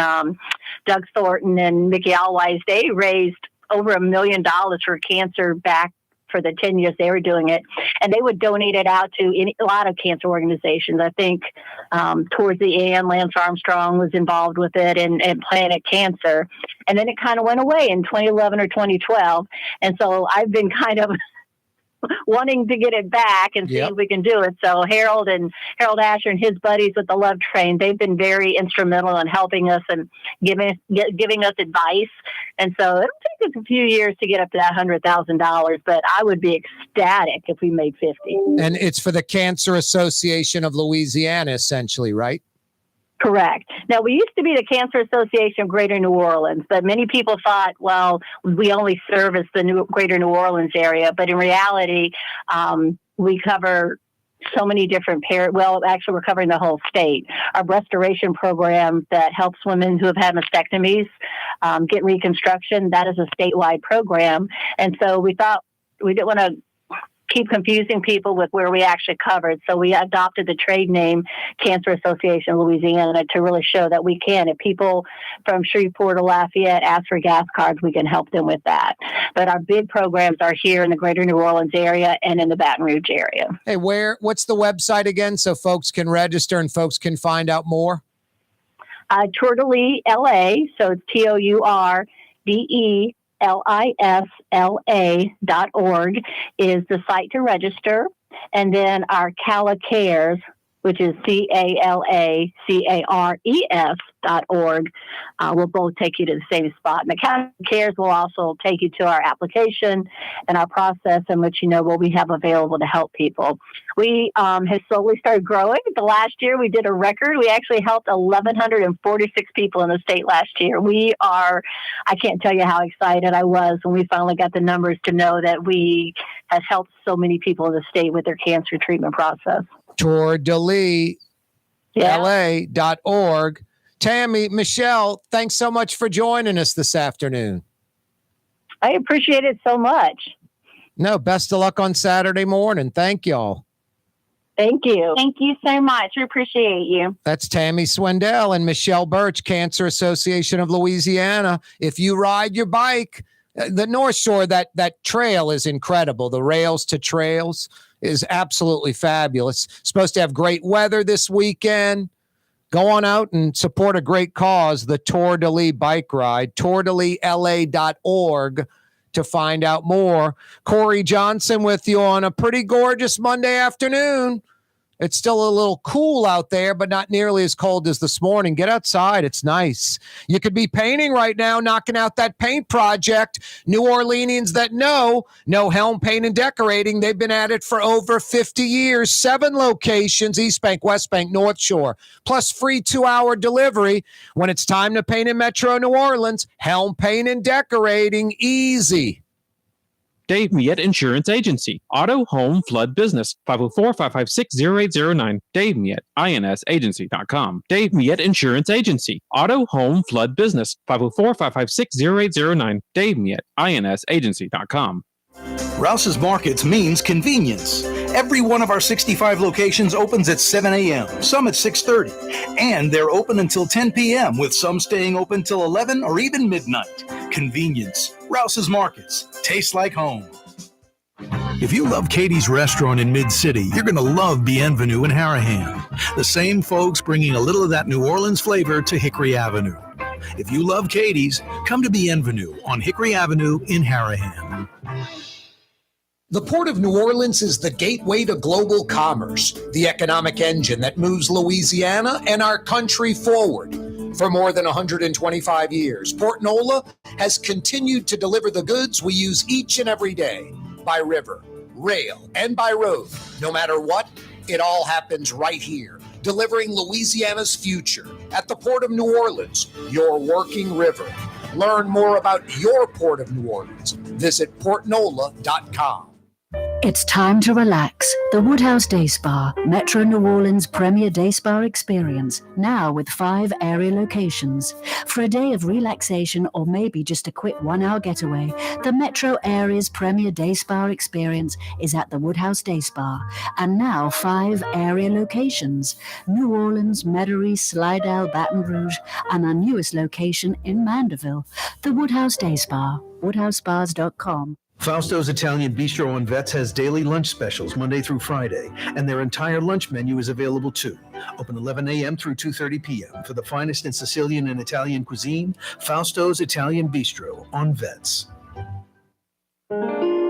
Speaker 21: Doug Thornton and Mickey Allwise, they raised over $1 million for cancer back for the 10 years they were doing it. And they would donate it out to a lot of cancer organizations. I think towards the end, Lance Armstrong was involved with it and Planet Cancer. And then it kind of went away in 2011 or 2012. And so I've been kind of wanting to get it back and see if we can do it. So Harold Asher and his buddies with the Love Train, they've been very instrumental in helping us and giving us advice. And so it'll take us a few years to get up to that $100,000, but I would be ecstatic if we made 50.
Speaker 1: And it's for the Cancer Association of Louisiana, essentially, right?
Speaker 21: Correct. Now, we used to be the Cancer Association of Greater New Orleans, but many people thought, well, we only service the Greater New Orleans area. But in reality, we cover so many different actually, we're covering the whole state. Our restoration program that helps women who have had mastectomies get reconstruction, that is a statewide program. And so we thought we didn't want to keep confusing people with where we actually covered. So we adopted the trade name Cancer Association of Louisiana to really show that we can. If people from Shreveport or Lafayette ask for gas cards, we can help them with that. But our big programs are here in the Greater New Orleans area and in the Baton Rouge area.
Speaker 1: Hey, what's the website again so folks can register and folks can find out more?
Speaker 21: Tour de Lis LA, so it's TOURDELISLA.org is the site to register. And then our Cala Cares, which is CALACARES.org, will both take you to the same spot. And the Cala Cares will also take you to our application and our process and let you know what we have available to help people. We have slowly started growing. The last year we did a record. We actually helped 1,146 people in the state last year. I can't tell you how excited I was when we finally got the numbers to know that we have helped so many people in the state with their cancer treatment process. TourDeLisLA.org. Tammy, Michelle, thanks so much for joining us this afternoon. I appreciate it so much.
Speaker 1: No, best of luck on Saturday morning. Thank y'all.
Speaker 21: Thank you.
Speaker 22: Thank you so much. We appreciate you.
Speaker 1: That's Tammy Swindell and Michelle Birch, Cancer Association of Louisiana. If you ride your bike, the North Shore, that trail is incredible. The Rails to Trails is absolutely fabulous. Supposed to have great weather this weekend. Go on out and support a great cause, the Tour de Lis bike ride, tourdelisla.org to find out more. Corey Johnson with you on a pretty gorgeous Monday afternoon. It's still a little cool out there, but not nearly as cold as this morning. Get outside. It's nice. You could be painting right now, knocking out that paint project. New Orleanians that know Helm Paint and Decorating. They've been at it for over 50 years. 7 locations, East Bank, West Bank, North Shore, plus free 2-hour delivery. When it's time to paint in Metro New Orleans, Helm Paint and Decorating, easy.
Speaker 2: Dave Miette Insurance Agency. Auto, home, flood, business. 504-556-0809. Dave Miette, INSagency.com. Dave Miette Insurance Agency. Auto, home, flood, business. 504-556-0809. Dave Miette, INSagency.com.
Speaker 5: Rouse's Markets means convenience. Every one of our 65 locations opens at 7 a.m., some at 6:30, and they're open until 10 p.m., with some staying open till 11 or even midnight. Convenience. Rouse's Markets. Tastes like home. If you love Katie's Restaurant in Mid-City, you're going to love Bienvenue in Harahan. The same folks bringing a little of that New Orleans flavor to Hickory Avenue. If you love Katie's, come to Bienvenue on Hickory Avenue in Harahan.
Speaker 14: The Port of New Orleans is the gateway to global commerce, the economic engine that moves Louisiana and our country forward. For more than 125 years, Port Nola has continued to deliver the goods we use each and every day, by river, rail, and by road. No matter what, it all happens right here, delivering Louisiana's future at the Port of New Orleans, your working river. Learn more about your Port of New Orleans. Visit portnola.com.
Speaker 8: It's time to relax. The Woodhouse Day Spa, Metro New Orleans' premier day spa experience, now with 5 area locations. For a day of relaxation or maybe just a quick 1-hour getaway, the Metro area's premier day spa experience is at the Woodhouse Day Spa, and now 5 area locations: New Orleans, Metairie, Slidell, Baton Rouge, and our newest location in Mandeville. The Woodhouse Day Spa, woodhousespas.com.
Speaker 4: Fausto's Italian Bistro on Vets has daily lunch specials Monday through Friday, and their entire lunch menu is available too. Open 11 a.m. through 2:30 p.m. For the finest in Sicilian and Italian cuisine, Fausto's Italian Bistro on Vets.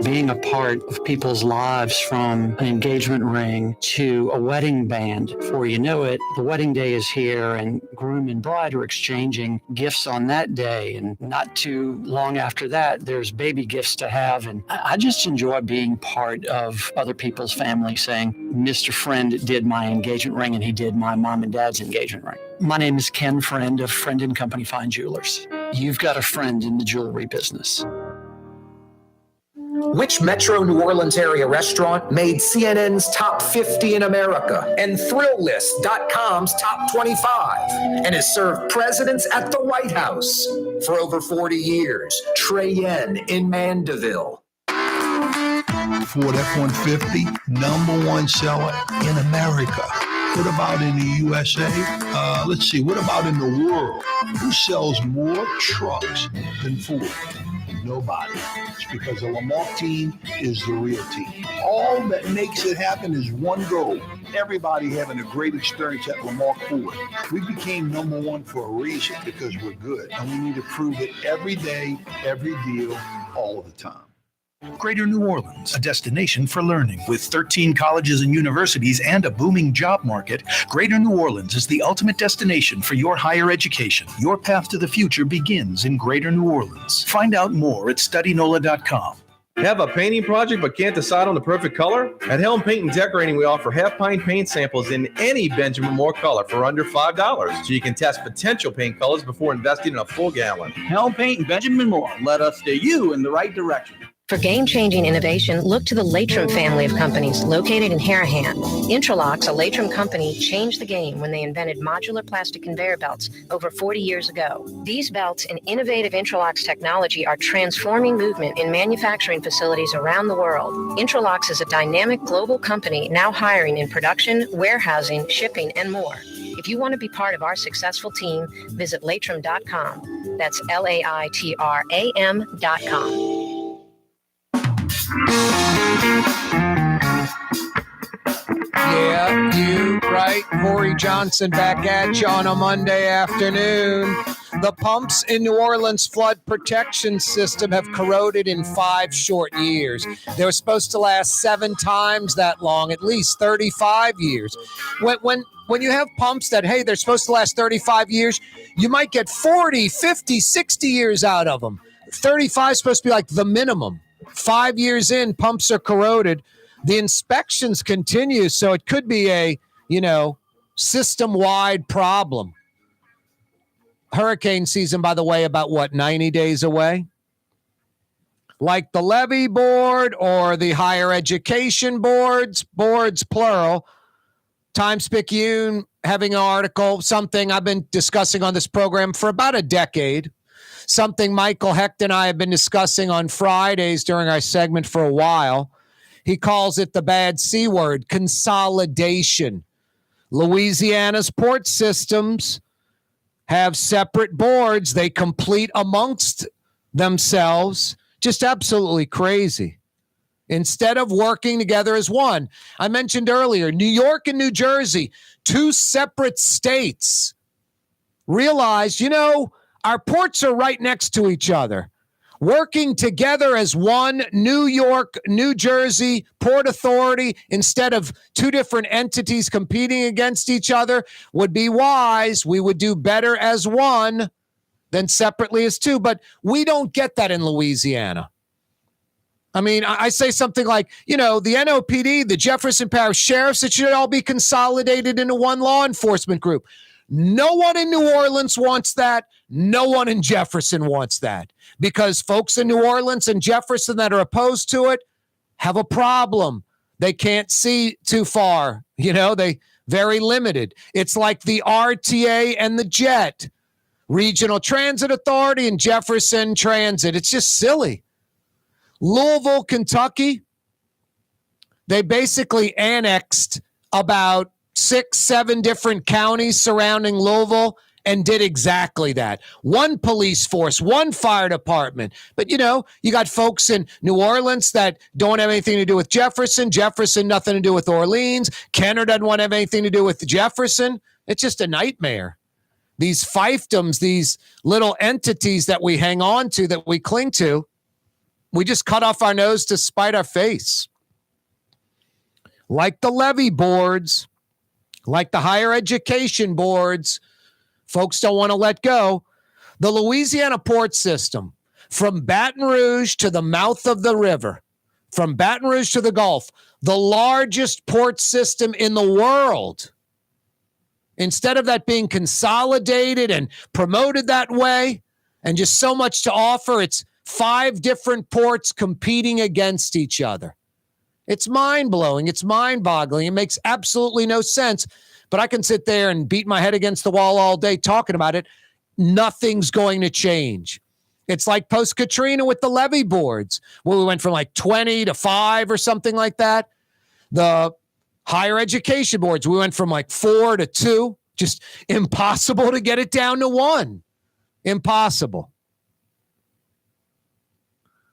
Speaker 3: Being a part of people's lives from an engagement ring to a wedding band. Before you know it, the wedding day is here and groom and bride are exchanging gifts on that day. And not too long after that, there's baby gifts to have. And I just enjoy being part of other people's family saying, Mr. Friend did my engagement ring and he did my mom and dad's engagement ring. My name is Ken Friend of Friend & Company Fine Jewelers. You've got a friend in the jewelry business.
Speaker 14: Which Metro New Orleans area restaurant made CNN's top 50 in America and ThrillList.com's top 25 and has served presidents at the White House for over 40 years? Trey Yen in Mandeville.
Speaker 6: Ford F-150, #1 seller in America. What about in the USA? Let's see, what about in the world? Who sells more trucks than Ford? Nobody. It's because the Lamarck team is the real team. All that makes it happen is one goal. Everybody having a great experience at Lamarck Ford. We became #1 for a reason, because we're good. And we need to prove it every day, every deal, all the time.
Speaker 5: Greater New Orleans, a destination for learning. With 13 colleges and universities and a booming job market, Greater New Orleans is the ultimate destination for your higher education. Your path to the future begins in Greater New Orleans. Find out more at studynola.com.
Speaker 16: Have a painting project but can't decide on the perfect color? At Helm Paint and Decorating, we offer half-pint paint samples in any Benjamin Moore color for under $5, so you can test potential paint colors before investing in a full gallon.
Speaker 17: Helm Paint and Benjamin Moore. Let us steer you in the right direction.
Speaker 15: For game-changing innovation, look to the Latrim family of companies located in Harahan. Intralocks, a Latrim company, changed the game when they invented modular plastic conveyor belts over 40 years ago. These belts and innovative Intralocks technology are transforming movement in manufacturing facilities around the world. Intralocks is a dynamic global company now hiring in production, warehousing, shipping, and more. If you want to be part of our successful team, visit Latrim.com. That's LAITRAM.com.
Speaker 1: Yeah, you right. Corey Johnson back at you on a Monday afternoon. The pumps in New Orleans flood protection system have corroded in 5 short years. They were supposed to last 7 times that long, at least 35 years. When you have pumps that, hey, they're supposed to last 35 years, you might get 40, 50, 60 years out of them. 35 is supposed to be like the minimum. 5 years in, pumps are corroded. The inspections continue, so it could be a, system-wide problem. Hurricane season, by the way, about 90 days away? Like the levee board or the higher education boards plural. Times-Picayune having an article, something I've been discussing on this program for about a decade. Something Michael Hecht and I have been discussing on Fridays during our segment for a while. He calls it the bad C word, consolidation. Louisiana's port systems have separate boards. They compete amongst themselves. Just absolutely crazy. Instead of working together as one. I mentioned earlier, New York and New Jersey, 2 separate states. Realize, our ports are right next to each other. Working together as one New York, New Jersey Port Authority instead of 2 different entities competing against each other would be wise. We would do better as one than separately as 2. But we don't get that in Louisiana. I mean, I say something like, the NOPD, the Jefferson Parish Sheriffs, it should all be consolidated into one law enforcement group. No one in New Orleans wants that. No one in Jefferson wants that, because folks in New Orleans and Jefferson that are opposed to it have a problem. They can't see too far. They very limited. It's like the RTA and the JET, Regional Transit Authority and Jefferson Transit. It's just silly. Louisville, Kentucky, they basically annexed about 6-7 different counties surrounding Louisville and did exactly that. One police force, one fire department. But, you got folks in New Orleans that don't have anything to do with Jefferson. Jefferson, nothing to do with Orleans. Kenner doesn't want to have anything to do with Jefferson. It's just a nightmare. These fiefdoms, these little entities that we hang on to, that we cling to, we just cut off our nose to spite our face. Like the levy boards, like the higher education boards, folks don't want to let go. The Louisiana port system, from Baton Rouge to the mouth of the river, from Baton Rouge to the Gulf, the largest port system in the world. Instead of that being consolidated and promoted that way and just so much to offer, it's 5 different ports competing against each other. It's mind-blowing. It's mind-boggling. It makes absolutely no sense. But I can sit there and beat my head against the wall all day talking about it. Nothing's going to change. It's like post-Katrina with the levee boards, where we went from like 20 to 5 or something like that. The higher education boards, we went from like 4 to 2. Just impossible to get it down to 1. Impossible.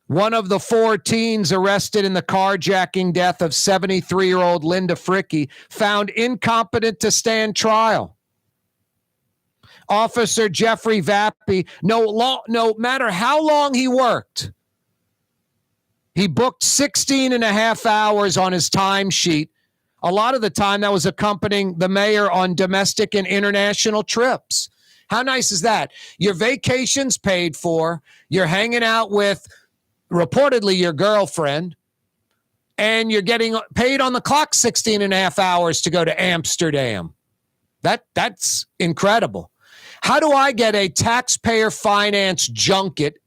Speaker 1: One of the 4 teens arrested in the carjacking death of 73-year-old Linda Frickey found incompetent to stand trial. Officer Jeffrey Vappie, no matter how long he worked, he booked 16 and a half hours on his timesheet. A lot of the time that was accompanying the mayor on domestic and international trips. How nice is that? Your vacation's paid for. You're hanging out with reportedly your girlfriend, and you're getting paid on the clock 16 and a half hours to go to Amsterdam. That's incredible. How do I get a taxpayer finance junket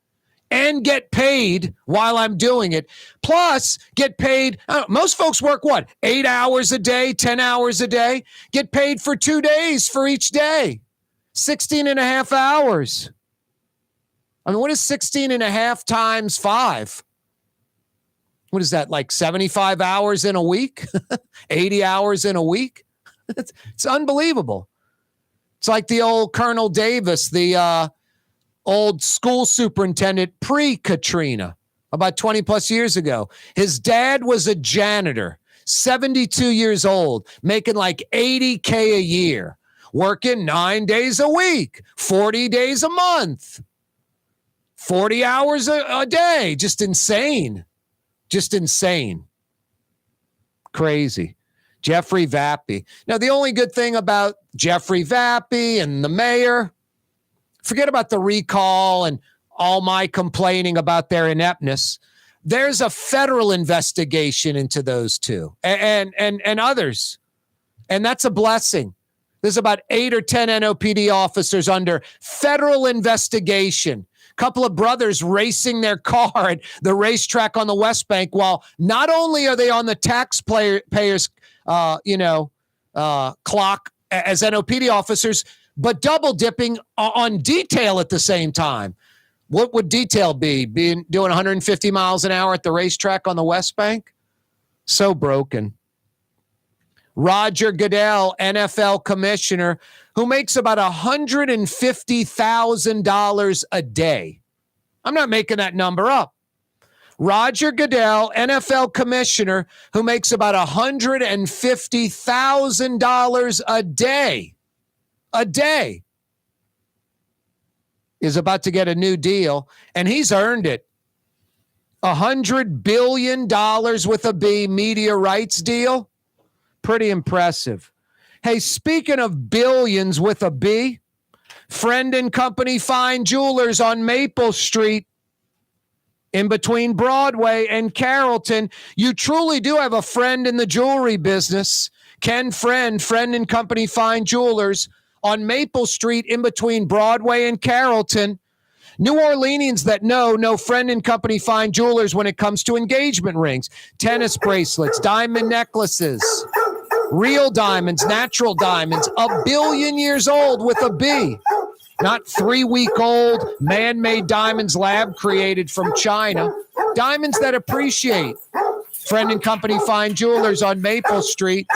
Speaker 1: and get paid while I'm doing it? Plus, get paid. Most folks work, 8 hours a day, 10 hours a day? Get paid for 2 days for each day. 16 and a half hours. I mean, what is 16 and a half times 5? What is that, like 75 hours in a week? 80 hours in a week? It's unbelievable. It's like the old Colonel Davis, the old school superintendent pre-Katrina, about 20 plus years ago. His dad was a janitor, 72 years old, making like $80K a year, working 9 days a week, 40 days a month, 40 hours a day. Just insane. Just insane. Crazy. Jeffrey Vappie. Now, the only good thing about Jeffrey Vappie and the mayor, forget about the recall and all my complaining about their ineptness. There's a federal investigation into those two and others. And that's a blessing. There's about 8 or 10 NOPD officers under federal investigation. Couple of brothers racing their car at the racetrack on the West Bank, while not only are they on the taxpayers' clock as NOPD officers, but double dipping on detail at the same time. What would detail be? Doing 150 miles an hour at the racetrack on the West Bank? So broken. Roger Goodell, NFL commissioner, who makes about $150,000 a day. I'm not making that number up. Roger Goodell, NFL commissioner, who makes about $150,000 a day, is about to get a new deal, and he's earned it. $100 billion with a B media rights deal. Pretty impressive. Hey, speaking of billions with a B, Friend and Company Fine Jewelers on Maple Street, in between Broadway and Carrollton. You truly do have a friend in the jewelry business. Ken Friend and Company Fine Jewelers on Maple Street, in between Broadway and Carrollton. New Orleanians that know Friend and Company Fine Jewelers when it comes to engagement rings, tennis bracelets, diamond necklaces, real diamonds, natural diamonds, 1 billion years old with a B. Not 3-week-old man-made diamonds lab created from China. Diamonds that appreciate. Friend and Company Fine Jewelers on Maple Street.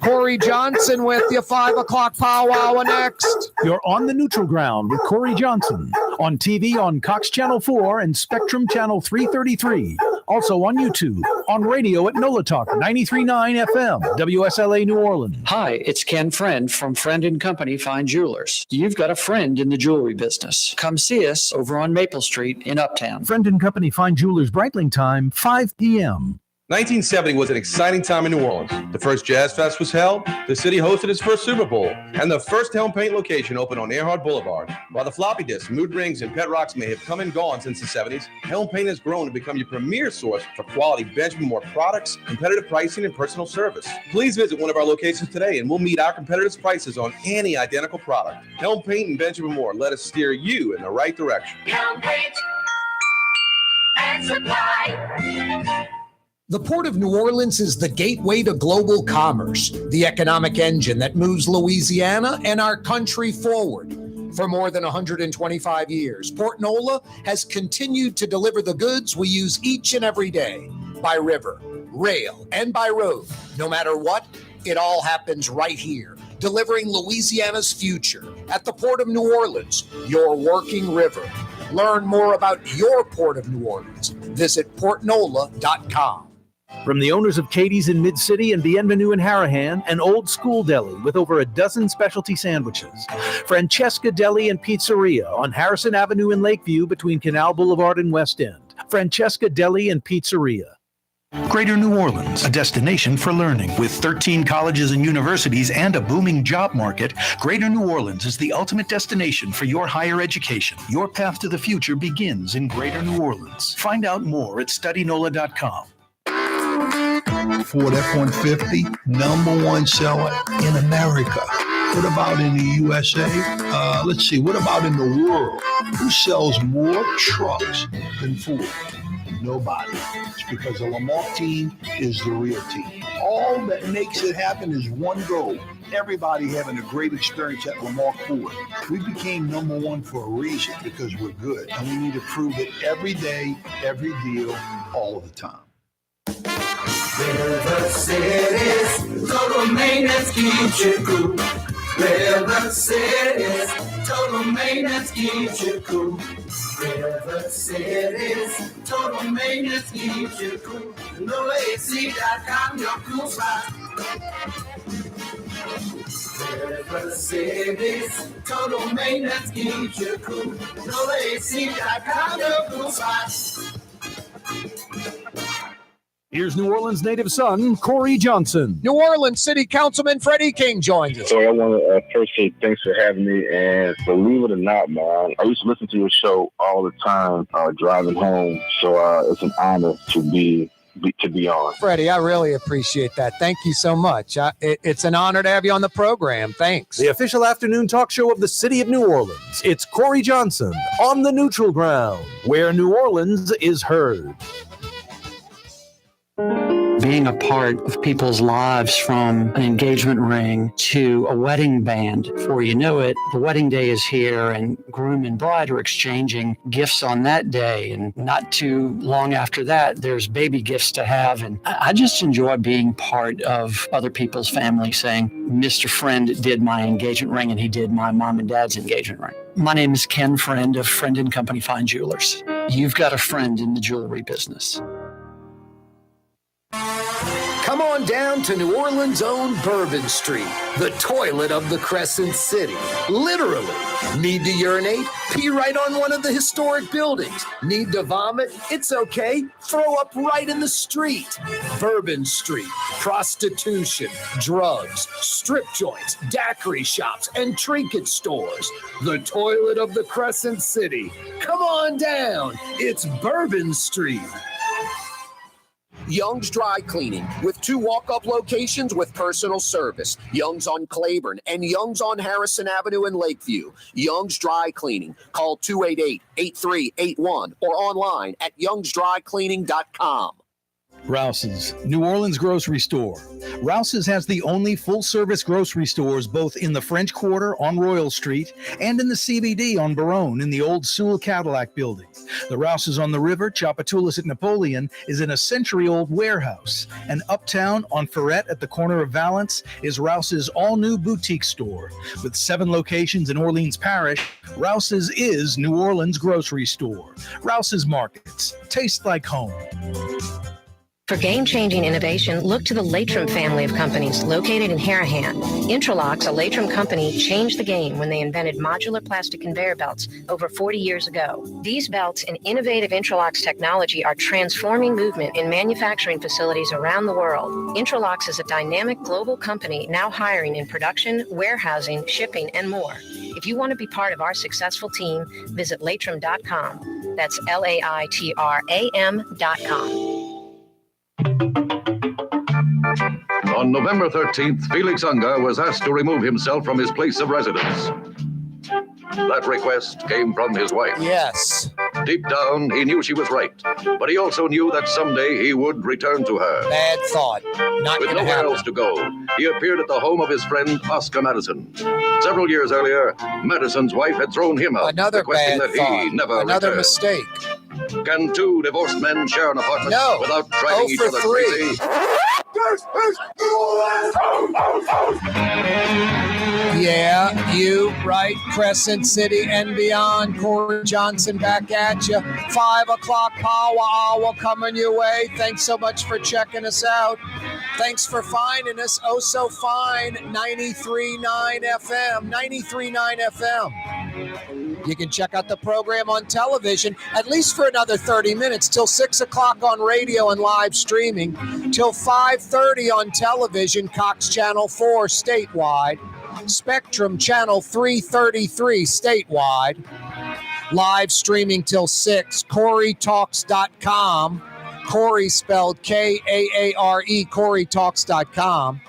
Speaker 1: Corey Johnson with you. 5 o'clock powwow next.
Speaker 4: You're on the neutral ground with Corey Johnson on TV on Cox Channel 4 and Spectrum Channel 333. Also on YouTube, on radio at NOLA Talk 93.9 FM, WSLA New Orleans.
Speaker 3: Hi, it's Ken Friend from Friend & Company Fine Jewelers. You've got a friend in the jewelry business. Come see us over on Maple Street in Uptown.
Speaker 4: Friend & Company Fine Jewelers Breitling time, 5 p.m.
Speaker 16: 1970 was an exciting time in New Orleans. The first Jazz Fest was held, the city hosted its first Super Bowl, and the first Helm Paint location opened on Earhart Boulevard. While the floppy disks, mood rings, and pet rocks may have come and gone since the 70s, Helm Paint has grown to become your premier source for quality Benjamin Moore products, competitive pricing, and personal service. Please visit one of our locations today, and we'll meet our competitors' prices on any identical product. Helm Paint and Benjamin Moore, let us steer you in the right direction.
Speaker 7: Helm Paint and Supply.
Speaker 1: The Port of New Orleans is the gateway to global commerce, the economic engine that moves Louisiana and our country forward. For more than 125 years, Port Nola has continued to deliver the goods we use each and every day, by river, rail, and by road. No matter what, it all happens right here, delivering Louisiana's future at the Port of New Orleans, your working river. Learn more about your Port of New Orleans. Visit portnola.com.
Speaker 4: From the owners of Katie's in Mid-City and Bienvenue in Harahan, an old school deli with over a dozen specialty sandwiches. Francesca Deli and Pizzeria on Harrison Avenue in Lakeview between Canal Boulevard and West End. Francesca Deli and Pizzeria. Greater New Orleans, a destination for learning. With 13 colleges and universities and a booming job market, Greater New Orleans is the ultimate destination for your higher education. Your path to the future begins in Greater New Orleans. Find out more at studynola.com.
Speaker 6: Ford F-150, #1 seller in America. What about in the USA? Let's see, what about in the world? Who sells more trucks than Ford? Nobody. It's because the Lamar team is the real team. All that makes it happen is one goal. Everybody having a great experience at Lamar Ford. We became #1 for a reason, because we're good. And we need to prove it every day, every deal, all of the time.
Speaker 7: River City's total maintenance keeps you cool. River City's total maintenance keeps you cool. River City's total maintenance keeps you cool. NoAC.com, your cool spot. River City's total maintenance keeps you cool. NoAC.com, your cool spot.
Speaker 4: Here's New Orleans native son, Corey Johnson.
Speaker 1: New Orleans City Councilman Freddie King joins us.
Speaker 10: So I want to first say thanks for having me. And believe it or not, man, I used to listen to your show all the time driving home. So it's an honor to be on.
Speaker 1: Freddie, I really appreciate that. Thank you so much. It's an honor to have you on the program. Thanks.
Speaker 4: The official afternoon talk show of the city of New Orleans. It's Corey Johnson on the neutral ground, where New Orleans is heard.
Speaker 3: Being a part of people's lives, from an engagement ring to a wedding band. Before you know it, the wedding day is here, and groom and bride are exchanging gifts on that day. And not too long after that, there's baby gifts to have. And I just enjoy being part of other people's family, saying, Mr. Friend did my engagement ring and he did my mom and dad's engagement ring. My name is Ken Friend of Friend & Company Fine Jewelers. You've got a friend in the jewelry business.
Speaker 14: Come on down to New Orleans' own Bourbon Street, the toilet of the Crescent City. Literally. Need to urinate? Pee right on one of the historic buildings. Need to vomit? It's okay. Throw up right in the street. Bourbon Street. Prostitution, drugs, strip joints, daiquiri shops, and trinket stores. The toilet of the Crescent City. Come on down. It's Bourbon Street. Young's Dry Cleaning, with 2 walk-up locations with personal service. Young's on Claiborne and Young's on Harrison Avenue in Lakeview. Young's Dry Cleaning. Call 288-8381 or online at youngsdrycleaning.com.
Speaker 4: Rouse's, New Orleans grocery store. Rouse's has the only full-service grocery stores both in the French Quarter on Royal Street and in the CBD on Baronne in the old Sewell Cadillac building. The Rouse's on the river, Tchoupitoulas at Napoleon, is in a century-old warehouse. And uptown on Ferret at the corner of Valence is Rouse's all-new boutique store. With 7 locations in Orleans Parish, Rouse's is New Orleans grocery store. Rouse's Markets. Taste like home.
Speaker 15: For game-changing innovation, look to the Latrim family of companies located in Harahan. Intralocks, a Latrim company, changed the game when they invented modular plastic conveyor belts over 40 years ago. These belts and innovative Intralocks technology are transforming movement in manufacturing facilities around the world. Intralocks is a dynamic global company now hiring in production, warehousing, shipping, and more. If you want to be part of our successful team, visit Latrim.com. That's LAITRAM.com.
Speaker 11: On November 13th, Felix Unger was asked to remove himself from his place of residence. That request came from his wife.
Speaker 1: Yes.
Speaker 11: Deep down, he knew she was right, but he also knew that someday he would return to her.
Speaker 1: Bad thought. Not
Speaker 11: With
Speaker 1: going to
Speaker 11: nowhere
Speaker 1: happen.
Speaker 11: else to go, he appeared at the home of his friend Oscar Madison. Several years earlier, Madison's wife had thrown him out,
Speaker 1: Another
Speaker 11: requesting
Speaker 1: bad
Speaker 11: that
Speaker 1: thought.
Speaker 11: he never
Speaker 1: Another
Speaker 11: return.
Speaker 1: mistake.
Speaker 11: Can two divorced men share an apartment
Speaker 1: No.
Speaker 11: without driving
Speaker 1: 0
Speaker 11: each
Speaker 1: for
Speaker 11: other
Speaker 1: 3.
Speaker 11: crazy?
Speaker 1: Yeah, you right, Crescent City and beyond. Corey Johnson back at you. 5 o'clock power hour coming your way. Thanks so much for checking us out. Thanks for finding us. Oh, so fine. 93.9 FM. 93.9 FM. You can check out the program on television at least for another 30 minutes till 6 o'clock on radio and live streaming, till 5:30 on television, Cox Channel 4 statewide, Spectrum Channel 333 statewide, live streaming till 6, CoreyTalks.com, Corey spelled Kaare, CoreyTalks.com.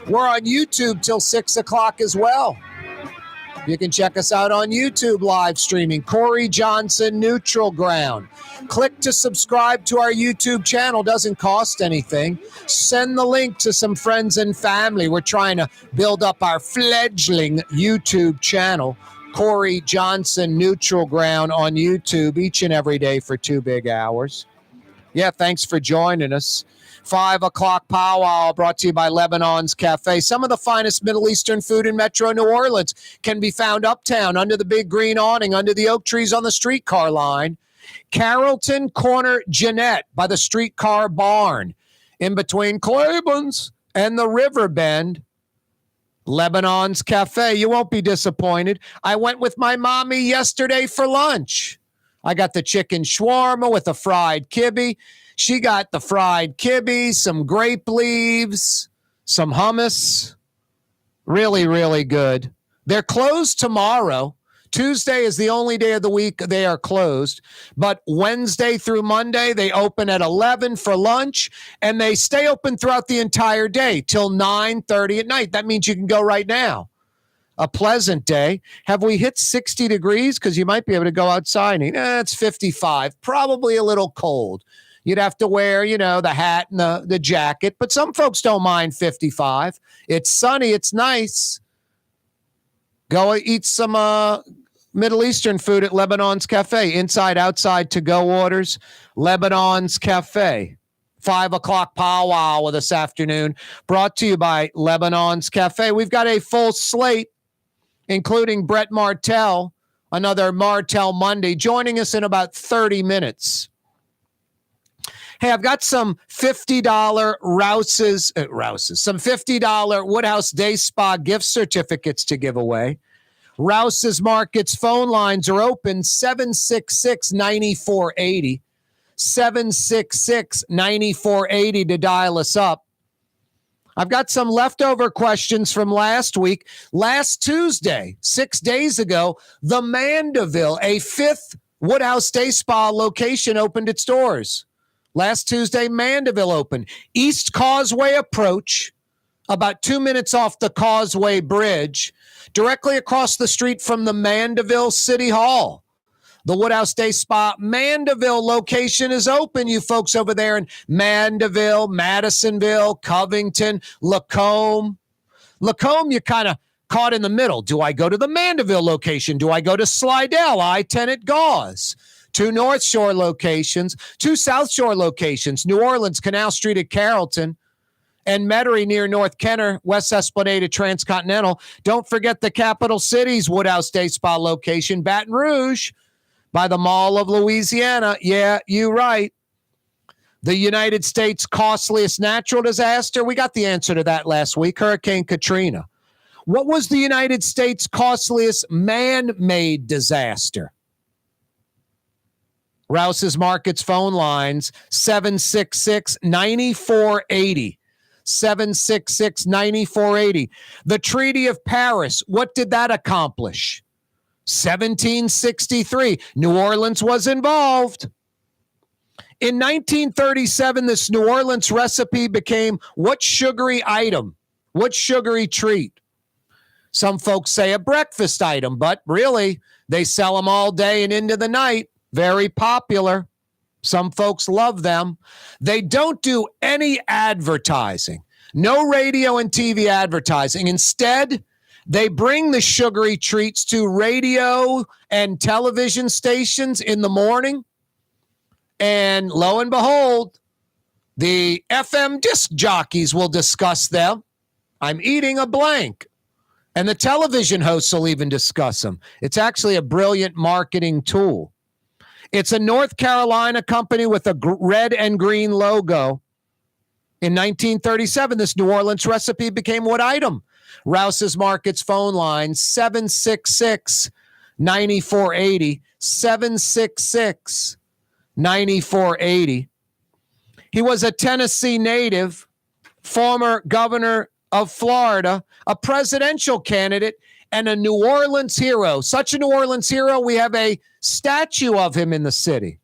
Speaker 1: We're on YouTube till 6 o'clock as well. You can check us out on YouTube live streaming, Corey Johnson Neutral Ground. Click to subscribe to our YouTube channel. Doesn't cost anything. Send the link to some friends and family. We're trying to build up our fledgling YouTube channel, Corey Johnson Neutral Ground on YouTube each and every day for 2 big hours. Yeah, thanks for joining us. 5 o'clock powwow brought to you by Lebanon's Cafe. Some of the finest Middle Eastern food in Metro New Orleans can be found uptown under the big green awning, under the oak trees on the streetcar line. Carrollton Corner Jeanette by the streetcar barn. In between Claiborne's and the River Bend. Lebanon's Cafe. You won't be disappointed. I went with my mommy yesterday for lunch. I got the chicken shawarma with a fried kibbe. She got the fried kibbe, some grape leaves, some hummus. Really, really good. They're closed tomorrow. Tuesday is the only day of the week they are closed. But Wednesday through Monday, they open at 11 for lunch, and they stay open throughout the entire day till 9:30 at night. That means you can go right now. A pleasant day. Have we hit 60 degrees? Because you might be able to go outside and eat. It's 55. Probably a little cold. You'd have to wear, the hat and the jacket. But some folks don't mind 55. It's sunny. It's nice. Go eat some Middle Eastern food at Lebanon's Cafe. Inside, outside, to-go orders. Lebanon's Cafe. 5 o'clock powwow this afternoon. Brought to you by Lebanon's Cafe. We've got a full slate, including Brett Martel, another Martel Monday, joining us in about 30 minutes. Hey, I've got some $50 Rouse's, some $50 Woodhouse Day Spa gift certificates to give away. Rouse's Markets phone lines are open, 766-9480, 766-9480 to dial us up. I've got some leftover questions from last week. Last Tuesday, 6 days ago, the Mandeville, a 5th Woodhouse Day Spa location, opened its doors. Last Tuesday, Mandeville opened. East Causeway approach, about 2 minutes off the Causeway Bridge, directly across the street from the Mandeville City Hall. The Woodhouse Day Spa Mandeville location is open. You folks over there in Mandeville, Madisonville, Covington, Lacombe. Lacombe, you're kind of caught in the middle. Do I go to the Mandeville location? Do I go to Slidell, I-10 at Gauze? 2 North Shore locations, 2 South Shore locations, New Orleans, Canal Street at Carrollton, and Metairie near North Kenner, West Esplanade at Transcontinental. Don't forget the capital city's Woodhouse Day Spa location, Baton Rouge, by the Mall of Louisiana. Yeah, you're right. The United States' costliest natural disaster? We got the answer to that last week, Hurricane Katrina. What was the United States' costliest man-made disaster? Rouse's Markets phone lines, 766-9480. 766-9480. The Treaty of Paris, what did that accomplish? 1763. New Orleans was involved. In 1937, this New Orleans recipe became what sugary item? What sugary treat? Some folks say a breakfast item, but really, they sell them all day and into the night. Very popular. Some folks love them. They don't do any advertising. No radio and TV advertising. Instead, they bring the sugary treats to radio and television stations in the morning. And lo and behold, the FM disc jockeys will discuss them. I'm eating a blank. And the television hosts will even discuss them. It's actually a brilliant marketing tool. It's a North Carolina company with a red and green logo. In 1937, this New Orleans recipe became what item? Rouse's Markets phone line, 766-9480. 766-9480. He was a Tennessee native, former governor of Florida, a presidential candidate, and a New Orleans hero. Such a New Orleans hero, we have a statue of him in the city.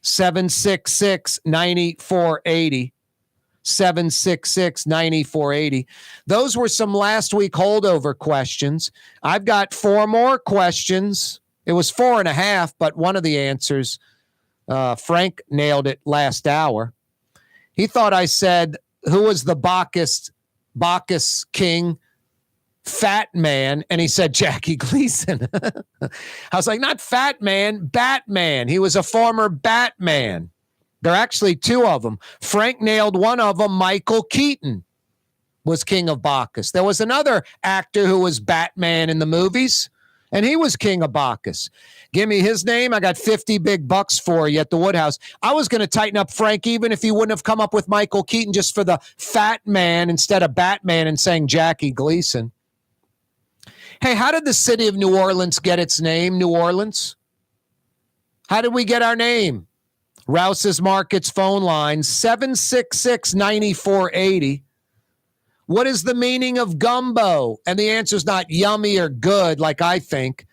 Speaker 1: 766-9480. 766-9480. Those were some last week holdover questions. I've got 4 more questions. It was 4.5, but one of the answers, Frank nailed it last hour. He thought I said, who was the Bacchus king? Fat man, and he said Jackie Gleason. I was like, not Fat Man, Batman. He was a former Batman. There are actually 2 of them. Frank nailed one of them. Michael Keaton was king of Bacchus. There was another actor who was Batman in the movies, and he was king of Bacchus. Give me his name. I got 50 big bucks for you at the Woodhouse. I was going to tighten up Frank even if he wouldn't have come up with Michael Keaton just for the Fat Man instead of Batman and saying Jackie Gleason. Hey, how did the city of New Orleans get its name, New Orleans? How did we get our name? Rouse's Markets phone line, 766-9480. What is the meaning of gumbo? And the answer is not yummy or good like I think.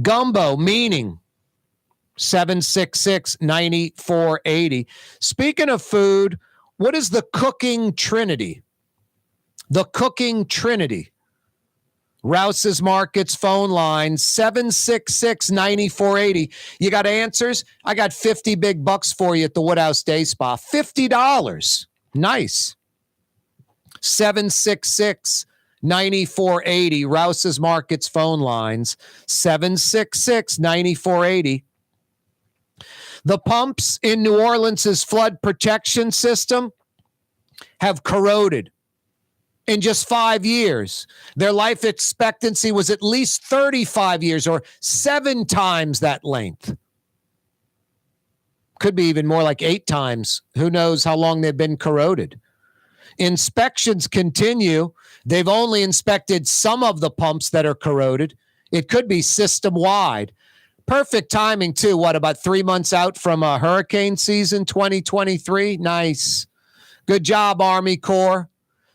Speaker 1: Gumbo, meaning 766-9480. Speaking of food, what is the cooking trinity? The cooking trinity. Rouse's Markets phone line, 766-9480. You got answers? I got 50 big bucks for you at the Woodhouse Day Spa. $50. Nice. 766-9480. Rouse's Markets phone lines, 766-9480. The pumps in New Orleans' flood protection system have corroded. In just 5 years, their life expectancy was at least 35 years or 7 times that length. Could be even more, like 8 times. Who knows how long they've been corroded. Inspections continue. They've only inspected some of the pumps that are corroded. It could be system-wide. Perfect timing, too. What, about 3 months out from hurricane season 2023? Nice. Good job, Army Corps.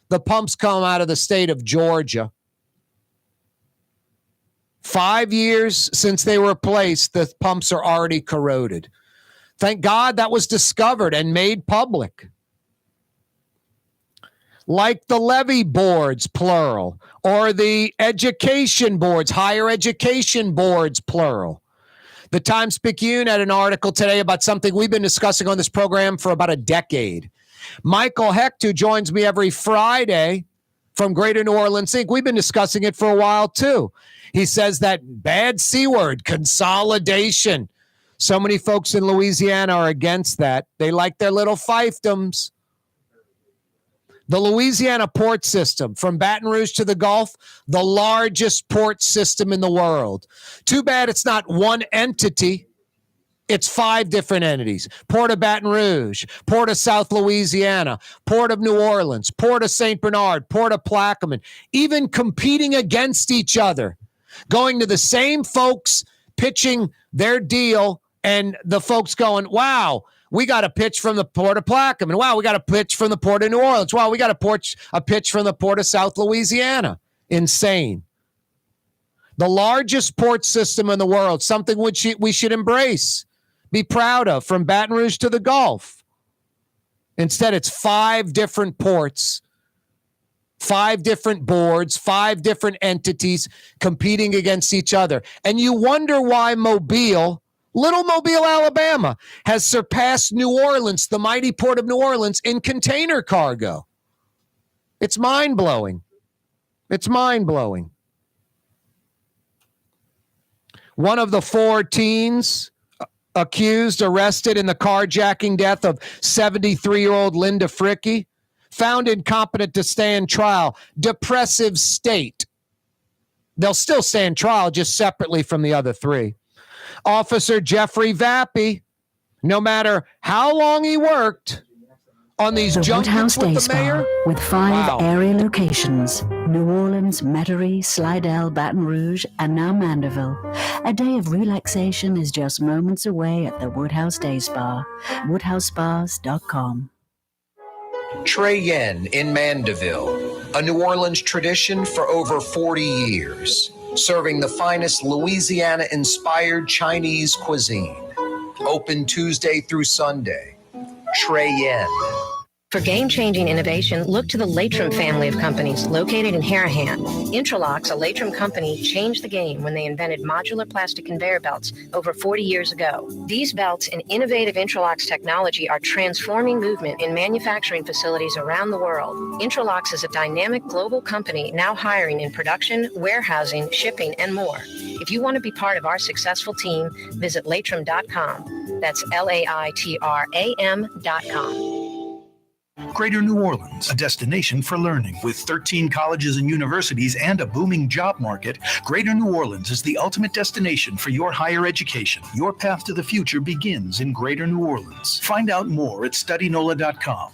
Speaker 1: The pumps come out of the state of Georgia. 5 years since they were replaced, the pumps are already corroded. Thank God that was discovered and made public. Like the levee boards, plural, or the education boards, higher education boards, plural. The Times-Picayune had an article today about something we've been discussing on this program for about a decade. Michael Hecht, who joins me every Friday from Greater New Orleans Inc., we've been discussing it for a while too. He says that bad C word, consolidation. So many folks in Louisiana are against that. They like their little fiefdoms. The Louisiana port system, from Baton Rouge to the Gulf, the largest port system in the world. Too bad it's not one entity. It's 5 different entities. Port of Baton Rouge, Port of South Louisiana, Port of New Orleans, Port of St. Bernard, Port of Plaquemine, even competing against each other, going to the same folks, pitching their deal, and the folks going, wow, we got a pitch from the Port of Plaquemine. Wow, we got a pitch from the Port of New Orleans. Wow, we got a pitch from the Port of South Louisiana. Insane. The largest port system in the world, something which we should embrace, be proud of, from Baton Rouge to the Gulf. Instead, it's 5 different ports, 5 different boards, 5 different entities competing against each other. And you wonder why Mobile, Little Mobile, Alabama, has surpassed New Orleans, the mighty port of New Orleans, in container cargo. It's mind-blowing. It's mind-blowing. One of the 4 teens accused, arrested in the carjacking death of 73-year-old Linda Frickey, found incompetent to stand trial. Depressive state. They'll still stand trial, just separately from the other 3. Officer Jeffrey Vappie, no matter how long he worked on these junkets with the mayor,
Speaker 8: with 5 area locations: New Orleans, Metairie, Slidell, Baton Rouge, and now Mandeville. A day of relaxation is just moments away at the Woodhouse Day Spa. WoodhouseSpas.com.
Speaker 14: Trey Yen in Mandeville, a New Orleans tradition for over 40 years, serving the finest Louisiana-inspired Chinese cuisine. Open Tuesday through Sunday. Trey Yen.
Speaker 15: For game-changing innovation, look to the Latrim family of companies located in Harahan. Intralocks, a Latrim company, changed the game when they invented modular plastic conveyor belts over 40 years ago. These belts and innovative Intralocks technology are transforming movement in manufacturing facilities around the world. Intralocks is a dynamic global company now hiring in production, warehousing, shipping, and more. If you want to be part of our successful team, visit Latrim.com. That's LAITRAM.com.
Speaker 5: Greater New Orleans, a destination for learning. With 13 colleges and universities and a booming job market, Greater New Orleans is the ultimate destination for your higher education. Your path to the future begins in Greater New Orleans. Find out more at studynola.com.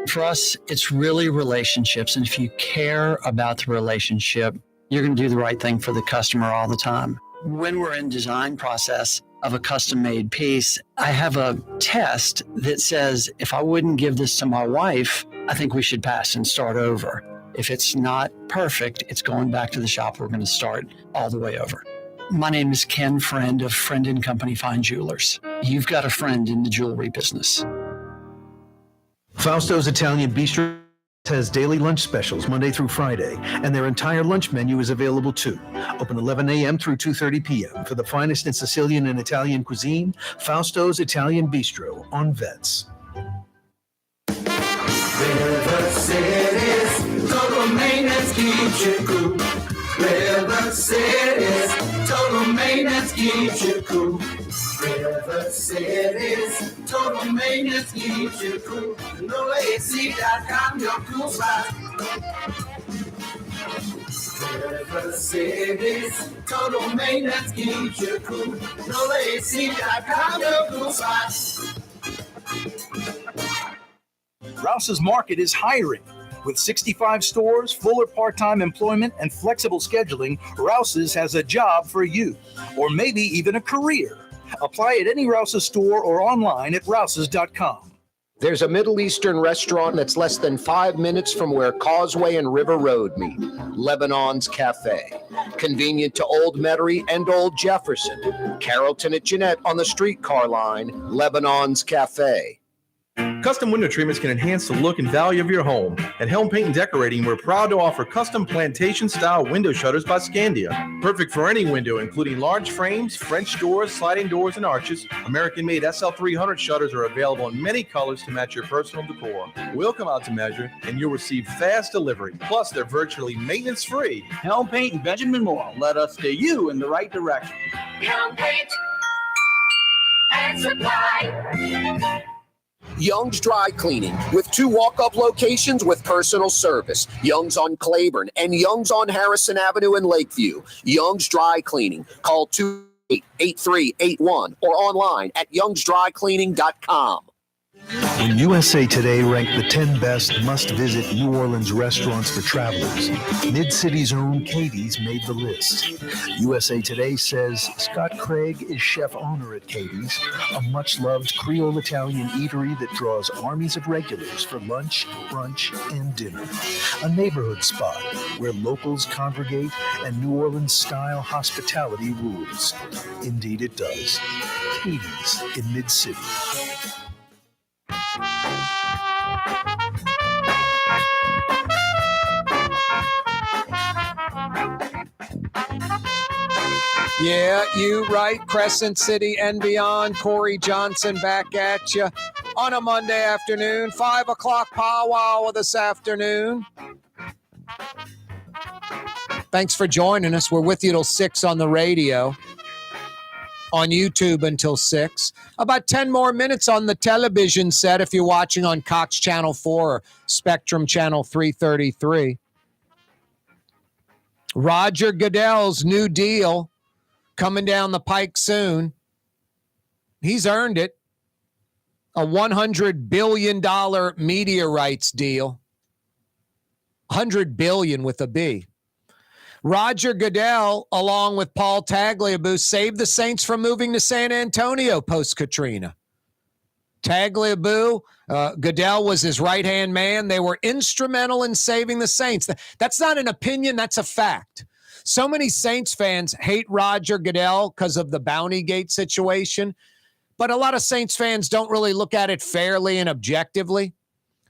Speaker 3: For us, it's really relationships. And if you care about the relationship, you're going to do the right thing for the customer all the time. When we're in design process of a custom-made piece, I have a test that says, if I wouldn't give this to my wife, I think we should pass and start over. If it's not perfect, it's going back to the shop. We're going to start all the way over. My name is Ken Friend of Friend & Company Fine Jewelers. You've got a friend in the jewelry business.
Speaker 4: Fausto's Italian Bistro has daily lunch specials Monday through Friday, and their entire lunch menu is available too. Open 11 a.m. through 2:30 p.m. For the finest in Sicilian and Italian cuisine, Fausto's Italian Bistro on Vets.
Speaker 7: River City's total maintenance keeps you cool. River City's total maintenance keeps you cool. River City's total maintenance keeps you cool. NoAC.com, your cool spot. River City's total maintenance keeps you cool. NoAC.com, your cool spot.
Speaker 5: Rouse's Market is hiring. With 65 stores, full or part-time employment, and flexible scheduling, Rouse's has a job for you, or maybe even a career. Apply at any Rouse's store or online at rouses.com.
Speaker 14: There's a Middle Eastern restaurant that's less than 5 minutes from where Causeway and River Road meet, Lebanon's Cafe. Convenient to Old Metairie and Old Jefferson. Carrollton at Jeanette on the streetcar line, Lebanon's Cafe.
Speaker 16: Custom window treatments can enhance the look and value of your home. At Helm Paint and Decorating, we're proud to offer custom plantation-style window shutters by Scandia. Perfect for any window, including large frames, French doors, sliding doors, and arches. American-made SL300 shutters are available in many colors to match your personal decor. We'll come out to measure, and you'll receive fast delivery. Plus, they're virtually maintenance-free.
Speaker 17: Helm Paint and Benjamin Moore. Let us steer you in the right direction.
Speaker 7: Helm Paint and Supply.
Speaker 14: Young's Dry Cleaning, with 2 walk-up locations with personal service. Young's on Claiborne and Young's on Harrison Avenue in Lakeview. Young's Dry Cleaning. Call 288-8381 or online at youngsdrycleaning.com.
Speaker 4: When USA Today ranked the 10 best must-visit New Orleans restaurants for travelers, Mid-City's own Katie's made the list. USA Today says Scott Craig is chef-owner at Katie's, a much-loved Creole Italian eatery that draws armies of regulars for lunch, brunch, and dinner. A neighborhood spot where locals congregate and New Orleans-style hospitality rules. Indeed it does. Katie's in Mid-City.
Speaker 1: Yeah, you right. Crescent City and beyond. Corey Johnson back at you on a Monday afternoon. 5 o'clock powwow this afternoon. Thanks for joining us. We're with you till 6 on the radio. On YouTube until 6. About 10 more minutes on the television set if you're watching on Cox Channel 4 or Spectrum Channel 333. Roger Goodell's new deal coming down the pike soon. He's earned it. A $100 billion media rights deal. $100 billion with a B. Roger Goodell, along with Paul Tagliabue, saved the Saints from moving to San Antonio post-Katrina. Tagliabue, Goodell was his right-hand man. They were instrumental in saving the Saints. That's not an opinion. That's a fact. So many Saints fans hate Roger Goodell because of the Bountygate situation, but a lot of Saints fans don't really look at it fairly and objectively.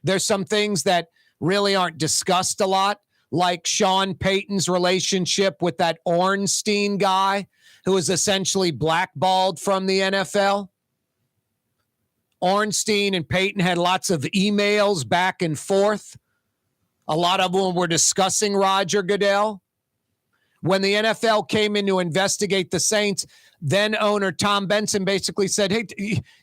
Speaker 1: There's some things that really aren't discussed a lot, like Sean Payton's relationship with that Ornstein guy who was essentially blackballed from the NFL. Ornstein and Payton had lots of emails back and forth. A lot of them were discussing Roger Goodell. When the NFL came in to investigate the Saints, then owner Tom Benson basically said, hey,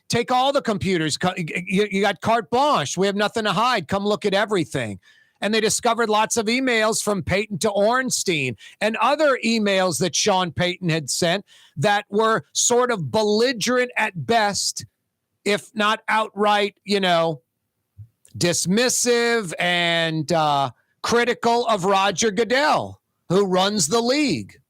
Speaker 1: take all the computers. You got carte blanche. We have nothing to hide. Come look at everything. And they discovered lots of emails from Payton to Ornstein and other emails that Sean Payton had sent that were sort of belligerent at best, if not outright, dismissive and critical of Roger Goodell, who runs the league.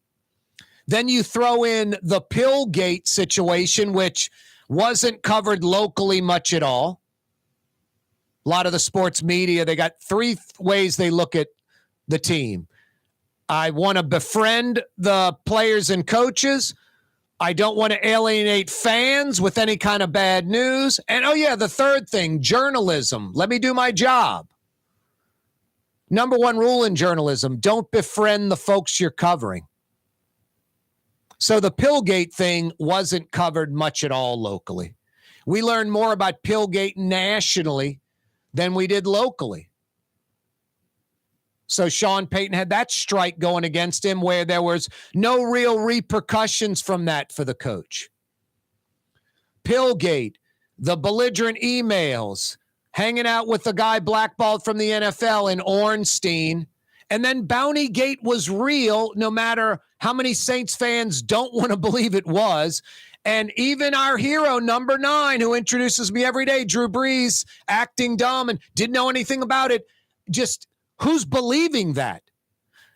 Speaker 1: Then you throw in the Pillgate situation, which wasn't covered locally much at all. A lot of the sports media, they got 3 ways they look at the team. I want to befriend the players and coaches. I don't want to alienate fans with any kind of bad news. And, the third thing, journalism. Let me do my job. Number 1 rule in journalism, don't befriend the folks you're covering. So the Pillgate thing wasn't covered much at all locally. We learned more about Pillgate nationally than we did locally. So Sean Payton had that strike going against him where there was no real repercussions from that for the coach. Pillgate, the belligerent emails, hanging out with the guy blackballed from the NFL in Ornstein, and then Bountygate was real no matter how many Saints fans don't want to believe it was. And even our hero, number 9, who introduces me every day, Drew Brees, acting dumb and didn't know anything about it. Just who's believing that?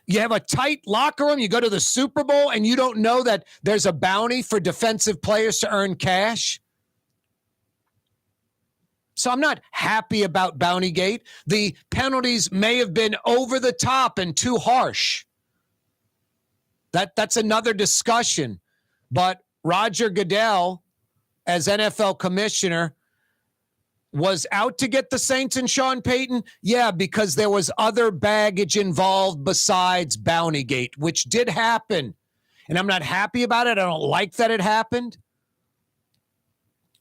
Speaker 1: You have a tight locker room. You go to the Super Bowl and you don't know that there's a bounty for defensive players to earn cash. So I'm not happy about Bountygate. The penalties may have been over the top and too harsh. That's another discussion. But Roger Goodell, as NFL commissioner, was out to get the Saints and Sean Payton? Yeah, because there was other baggage involved besides Bountygate, which did happen. And I'm not happy about it. I don't like that it happened.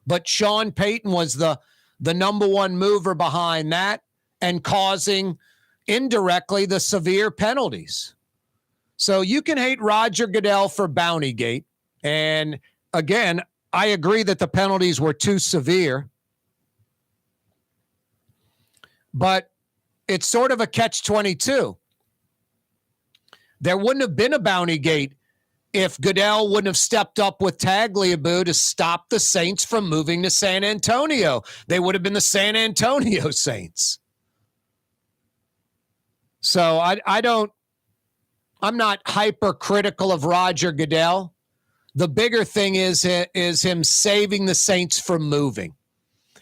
Speaker 1: But Sean Payton was the number one mover behind that and causing indirectly the severe penalties. So you can hate Roger Goodell for Bountygate. And again, I agree that the penalties were too severe. But it's sort of a catch-22. There wouldn't have been a Bountygate if Goodell wouldn't have stepped up with Tagliabue to stop the Saints from moving to San Antonio. They would have been the San Antonio Saints. So I'm not hypercritical of Roger Goodell. The bigger thing is him saving the Saints from moving.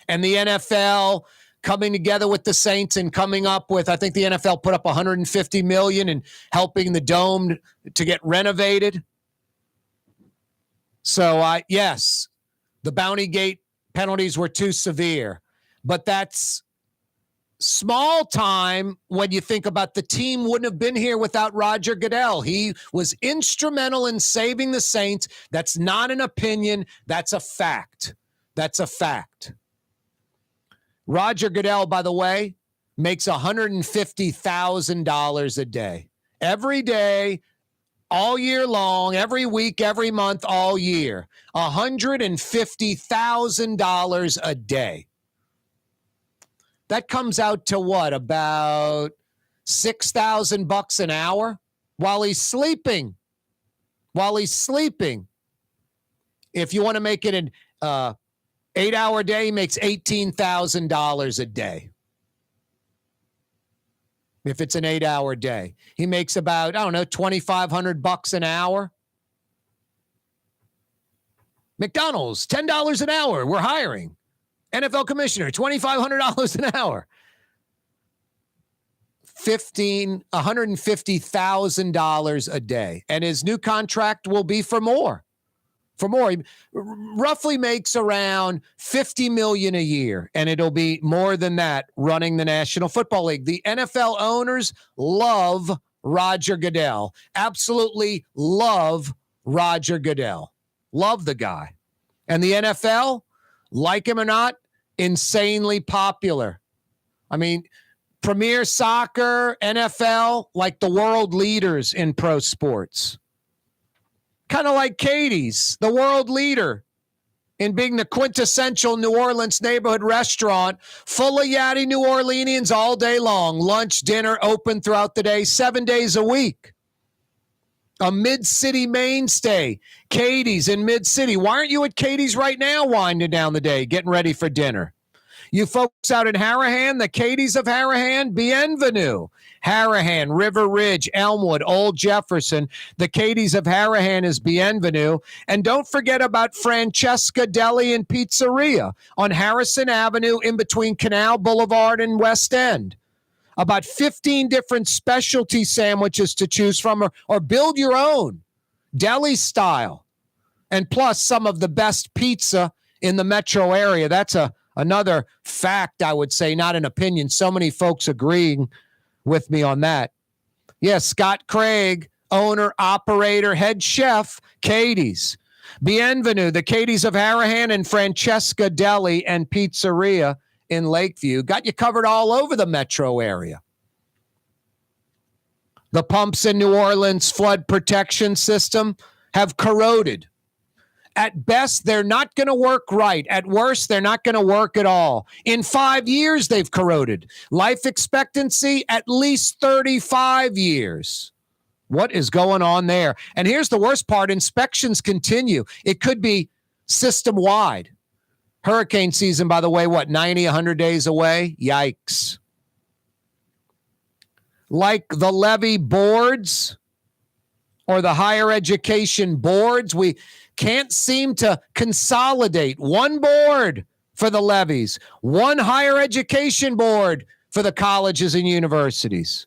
Speaker 1: And the NFL coming together with the Saints and coming up with, I think the NFL put up $150 million and helping the Dome to get renovated. So, yes, the Bountygate penalties were too severe, but that's small time when you think about the team wouldn't have been here without Roger Goodell. He was instrumental in saving the Saints. That's not an opinion. That's a fact. That's a fact. Roger Goodell, by the way, makes $150,000 a day. Every day, all year long, every week, every month, all year. $150,000 a day. That comes out to what? About $6,000 an hour while he's sleeping. While he's sleeping. If you want to make it an 8-hour day, he makes $18,000 a day. If it's an 8-hour day, he makes about, $2,500 an hour. McDonald's, $10 an hour. We're hiring. NFL commissioner, $2,500 an hour. $150,000 a day. And his new contract will be for more. For more. He roughly makes around $50 million a year, and it'll be more than that running the National Football League. The NFL owners love Roger Goodell. Absolutely love Roger Goodell. Love the guy. And the NFL, like him or not, insanely popular. I mean, Premier Soccer, NFL, like the world leaders in pro sports. Kind of like Katie's, the world leader in being the quintessential New Orleans neighborhood restaurant, full of yatty New Orleanians all day long. Lunch, dinner, open throughout the day, 7 days a week. A mid-city mainstay. Katie's in mid-city. Why aren't you at Katie's right now winding down the day, getting ready for dinner? You folks out in Harahan, the Katie's of Harahan, bienvenue. Harahan, River Ridge, Elmwood, Old Jefferson. The Katie's of Harahan is bienvenue. And don't forget about Francesca Deli and Pizzeria on Harrison Avenue in between Canal Boulevard and West End. About 15 different specialty sandwiches to choose from or build your own deli style. And plus some of the best pizza in the metro area. That's another fact, I would say, not an opinion. So many folks agreeing with me on that. Yes, Scott Craig, owner, operator, head chef, Katie's. Bienvenue, the Katie's of Harahan and Francesca Deli and Pizzeria in Lakeview. Got you covered all over the metro area. The pumps in New Orleans flood protection system have corroded. At best, they're not going to work right. At worst, they're not going to work at all. In 5 years, they've corroded. Life expectancy, at least 35 years. What is going on there? And here's the worst part. Inspections continue. It could be system-wide. Hurricane season, by the way, 90, 100 days away? Yikes. Like the levy boards or the higher education boards, we can't seem to consolidate one board for the levies, one higher education board for the colleges and universities.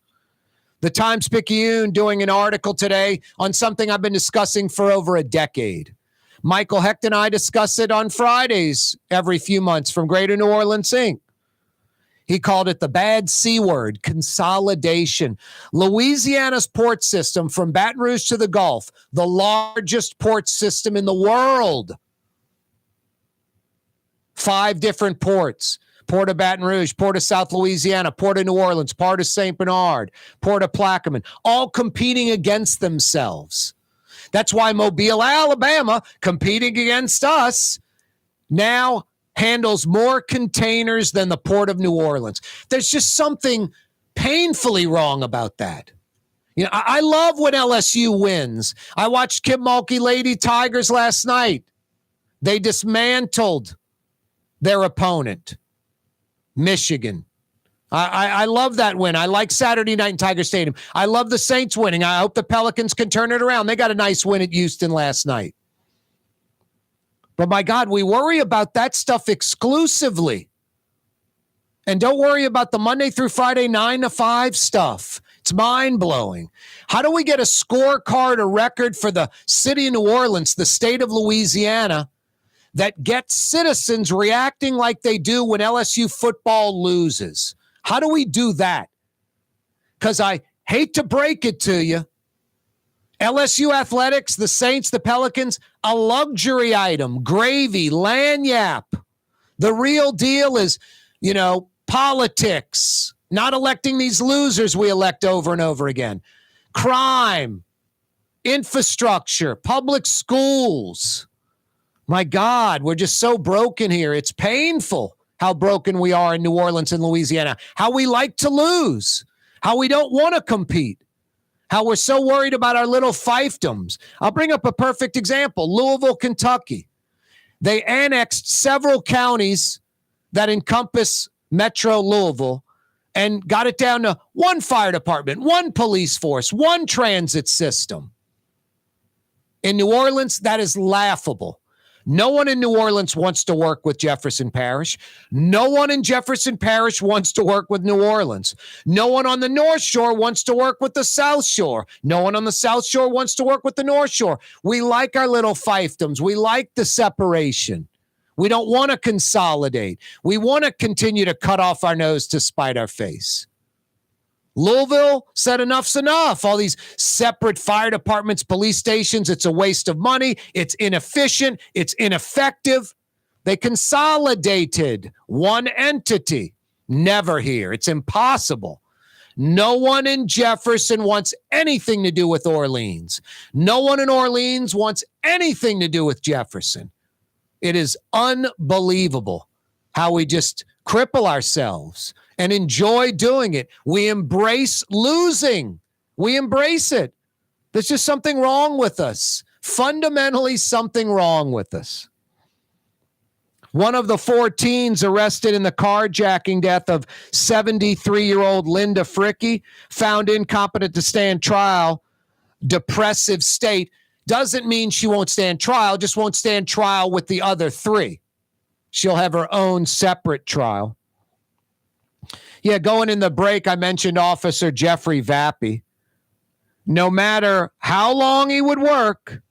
Speaker 1: The Times-Picayune doing an article today on something I've been discussing for over a decade. Michael Hecht and I discuss it on Fridays every few months from Greater New Orleans Inc. He called it the bad C word, consolidation. Louisiana's port system from Baton Rouge to the Gulf, the largest port system in the world. 5 different ports. Port of Baton Rouge, Port of South Louisiana, Port of New Orleans, Port of St. Bernard, Port of Plaquemine, all competing against themselves. That's why Mobile, Alabama, competing against us, now handles more containers than the Port of New Orleans. There's just something painfully wrong about that. You know, I love when LSU wins. I watched Kim Mulkey Lady Tigers last night. They dismantled their opponent, Michigan. I love that win. I like Saturday night in Tiger Stadium. I love the Saints winning. I hope the Pelicans can turn it around. They got a nice win at Houston last night. But my God, we worry about that stuff exclusively. And don't worry about the Monday through Friday 9 to 5 stuff. It's mind-blowing. How do we get a scorecard, a record for the city of New Orleans, the state of Louisiana, that gets citizens reacting like they do when LSU football loses? How do we do that? Because I hate to break it to you, LSU athletics, the Saints, the Pelicans, a luxury item, gravy, lagniappe. The real deal is, politics, not electing these losers we elect over and over again. Crime, infrastructure, public schools. My God, we're just so broken here. It's painful how broken we are in New Orleans and Louisiana, how we like to lose, how we don't want to compete, how we're so worried about our little fiefdoms. I'll bring up a perfect example. Louisville, Kentucky. They annexed several counties that encompass Metro Louisville and got it down to one fire department, one police force, one transit system. In New Orleans, that is laughable. No one in New Orleans wants to work with Jefferson Parish. No one in Jefferson Parish wants to work with New Orleans. No one on the North Shore wants to work with the South Shore. No one on the South Shore wants to work with the North Shore. We like our little fiefdoms. We like the separation. We don't want to consolidate. We want to continue to cut off our nose to spite our face. Louisville said enough's enough. All these separate fire departments, police stations, it's a waste of money. It's inefficient. It's ineffective. They consolidated one entity. Never here. It's impossible. No one in Jefferson wants anything to do with Orleans. No one in Orleans wants anything to do with Jefferson. It is unbelievable how we just cripple ourselves and enjoy doing it. We embrace losing. We embrace it. There's just something wrong with us. Fundamentally, something wrong with us. One of the 4 teens arrested in the carjacking death of 73-year-old Linda Frickey, found incompetent to stand trial, depressive state, doesn't mean she won't stand trial, just won't stand trial with the other 3. She'll have her own separate trial. Yeah, going in the break, I mentioned Officer Jeffrey Vappie. No matter how long he would work,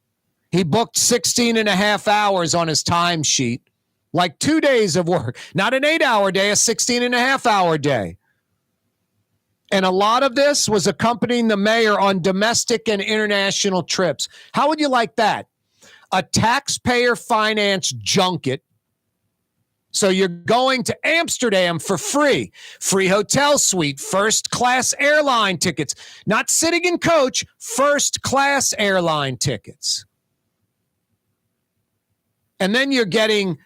Speaker 1: he booked 16 and a half hours on his timesheet, like 2 days of work, not an 8-hour day, a 16 and a half hour day. And a lot of this was accompanying the mayor on domestic and international trips. How would you like that? A taxpayer-financed junket. So you're going to Amsterdam for free hotel suite, first-class airline tickets, not sitting in coach, first-class airline tickets. And then you're getting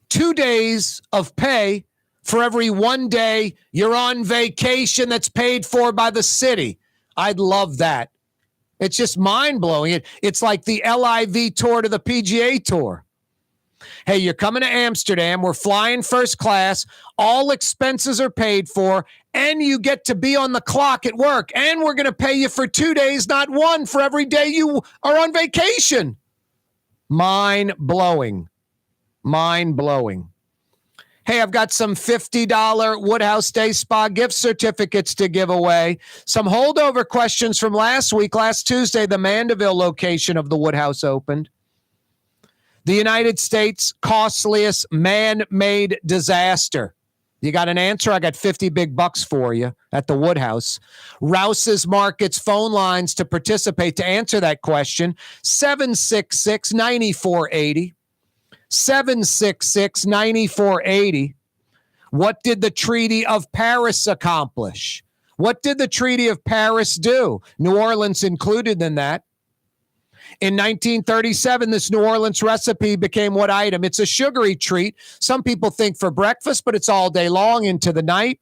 Speaker 1: 2 days of pay for every 1 day you're on vacation that's paid for by the city. I'd love that. It's just mind-blowing. It's like the LIV tour to the PGA Tour. Hey, you're coming to Amsterdam. We're flying first class. All expenses are paid for, and you get to be on the clock at work. And we're going to pay you for 2 days, not 1, for every day you are on vacation. Mind-blowing. Mind-blowing. Hey, I've got some $50 Woodhouse Day Spa gift certificates to give away. Some holdover questions from last week. Last Tuesday, the Mandeville location of the Woodhouse opened. The United States' costliest man-made disaster. You got an answer? I got 50 big bucks for you at the Woodhouse. Rouse's Markets phone lines to participate to answer that question. 766-9480. 766-9480. What did the Treaty of Paris accomplish? What did the Treaty of Paris do? New Orleans included in that. In 1937, this New Orleans recipe became what item? It's a sugary treat. Some people think for breakfast, but it's all day long into the night.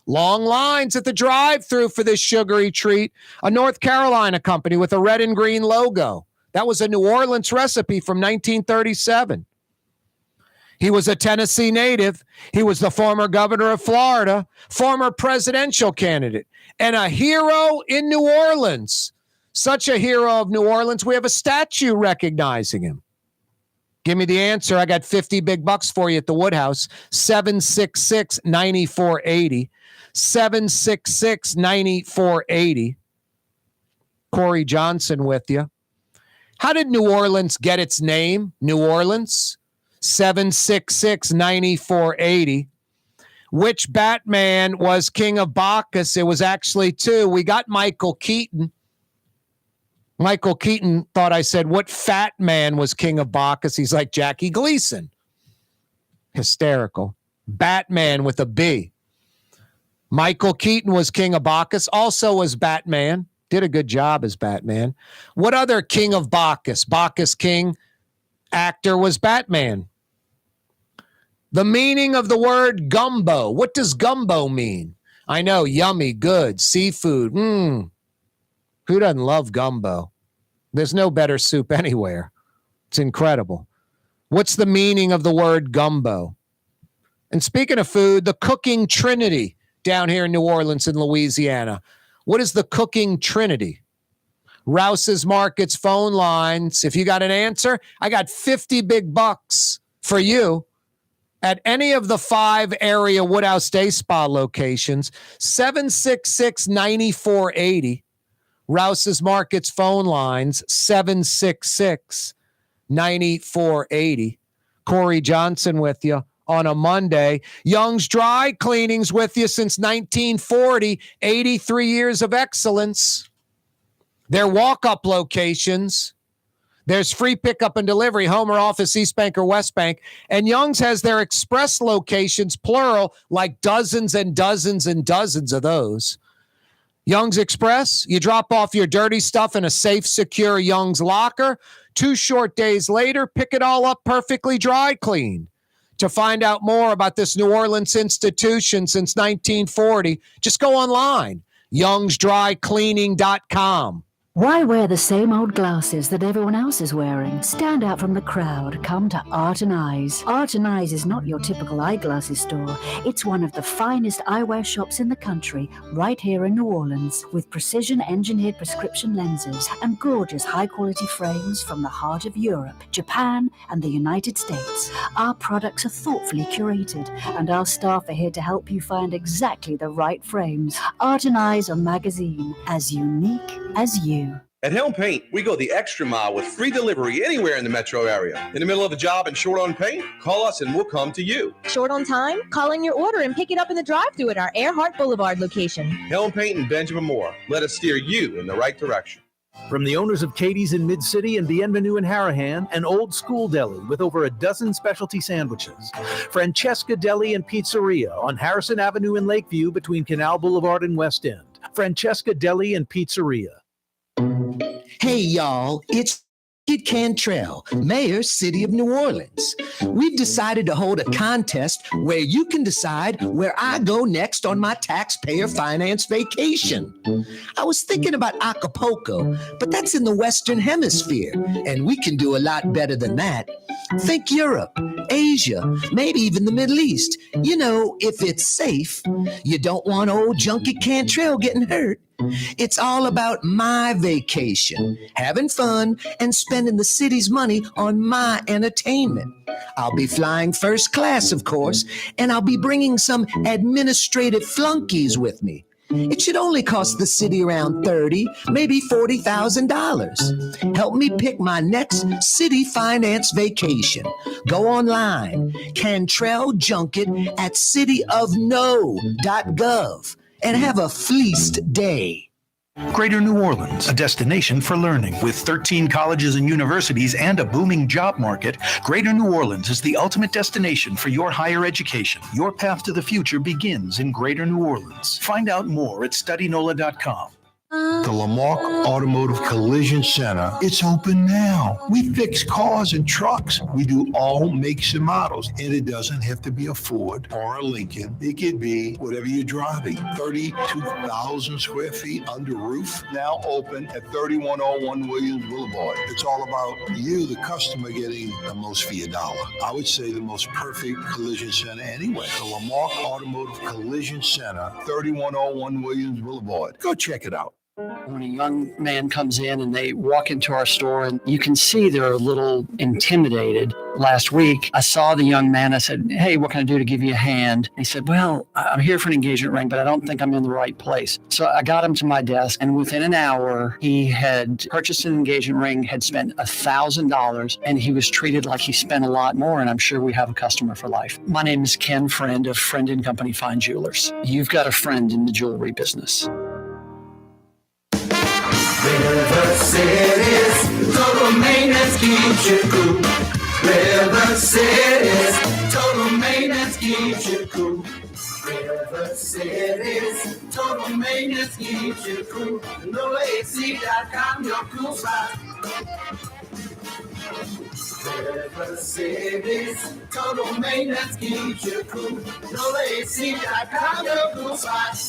Speaker 1: Long lines at the drive-thru for this sugary treat. A North Carolina company with a red and green logo. That was a New Orleans recipe from 1937. He was a Tennessee native. He was the former governor of Florida, former presidential candidate, and a hero in New Orleans. Such a hero of New Orleans, we have a statue recognizing him. Give me the answer. I got 50 big bucks for you at the Woodhouse. 766-9480. 766-9480. Corey Johnson with you. How did New Orleans get its name? New Orleans? 766-9480. Which Batman was king of Bacchus? It was actually two. We got Michael Keaton. Michael Keaton thought I said, what fat man was king of Bacchus? He's like Jackie Gleason. Hysterical. Batman with a B. Michael Keaton was king of Bacchus, also was Batman. Did a good job as Batman. What other king of Bacchus? Bacchus king actor was Batman. The meaning of the word gumbo. What does gumbo mean? I know, yummy, good, seafood. Who doesn't love gumbo? There's no better soup anywhere. It's incredible. What's the meaning of the word gumbo? And speaking of food, the cooking trinity down here in New Orleans and Louisiana. What is the cooking trinity? Rouse's Markets phone lines. If you got an answer, I got 50 big bucks for you at any of the 5 area Woodhouse Day Spa locations. 766-9480. Rouse's Markets phone lines, 766-9480. Corey Johnson with you on a Monday. Young's Dry Cleaning's with you since 1940. 83 years of excellence. Their walk-up locations. There's free pickup and delivery, home or office, East Bank or West Bank. And Young's has their express locations, plural, like dozens and dozens and dozens of those. Young's Express, you drop off your dirty stuff in a safe, secure Young's locker. 2 short days later, pick it all up perfectly dry cleaned. To find out more about this New Orleans institution since 1940, just go online, youngsdrycleaning.com.
Speaker 8: Why wear the same old glasses that everyone else is wearing? Stand out from the crowd. Come to Art and Eyes. Art and Eyes is not your typical eyeglasses store. It's one of the finest eyewear shops in the country, right here in New Orleans, with precision-engineered prescription lenses and gorgeous high-quality frames from the heart of Europe, Japan, and the United States. Our products are thoughtfully curated, and our staff are here to help you find exactly the right frames. Art and Eyes, a magazine as unique as you.
Speaker 16: At Helm Paint, we go the extra mile with free delivery anywhere in the metro area. In the middle of a job and short on paint? Call us and we'll come to you.
Speaker 12: Short on time? Call in your order and pick it up in the drive-thru at our Earhart Boulevard location.
Speaker 16: Helm Paint and Benjamin Moore. Let us steer you in the right direction.
Speaker 4: From the owners of Katie's in Mid-City and Bienvenue in Harahan, an old school deli with over a dozen specialty sandwiches. Francesca Deli and Pizzeria on Harrison Avenue in Lakeview between Canal Boulevard and West End. Francesca Deli and Pizzeria.
Speaker 13: Hey, y'all, it's Kid Cantrell, Mayor, City of New Orleans. We've decided to hold a contest where you can decide where I go next on my taxpayer finance vacation. I was thinking about Acapulco, but that's in the Western Hemisphere, and we can do a lot better than that. Think Europe, Asia, maybe even the Middle East. You know, if it's safe. You don't want old junket Cantrell getting hurt. It's all about my vacation, having fun, and spending the city's money on my entertainment. I'll be flying first class, of course, and I'll be bringing some administrative flunkies with me. It should only cost the city around $30,000, maybe $40,000. Help me pick my next city finance vacation. Go online, Cantrell Junket at cityofno.gov and have a fleeced day.
Speaker 5: Greater New Orleans, a destination for learning. With 13 colleges and universities and a booming job market, Greater New Orleans is the ultimate destination for your higher education. Your path to the future begins in Greater New Orleans. Find out more at studynola.com.
Speaker 6: The Lamarck Automotive Collision Center, it's open now. We fix cars and trucks. We do all makes and models. And it doesn't have to be a Ford or a Lincoln. It could be whatever you're driving. 32,000 square feet under roof, now open at 3101 Williams Boulevard. It's all about you, the customer, getting the most for your dollar. I would say the most perfect collision center anyway. The Lamarck Automotive Collision Center, 3101 Williams Boulevard. Go check it out.
Speaker 3: When a young man comes in and they walk into our store and you can see they're a little intimidated. Last week, I saw the young man. I said, "Hey, what can I do to give you a hand?" He said, "Well, I'm here for an engagement ring, but I don't think I'm in the right place." So I got him to my desk, and within an hour, he had purchased an engagement ring, had spent $1,000, and he was treated like he spent a lot more, and I'm sure we have a customer for life. My name is Ken Friend of Friend & Company Fine Jewelers. You've got a friend in the jewelry business.
Speaker 7: River City's total maintenance keeps you cool. River City's total maintenance keeps you cool. River City's total maintenance keeps you cool. NoAC.com, your cool spot. River City's total maintenance keeps you cool. NoAC.com, your cool spot.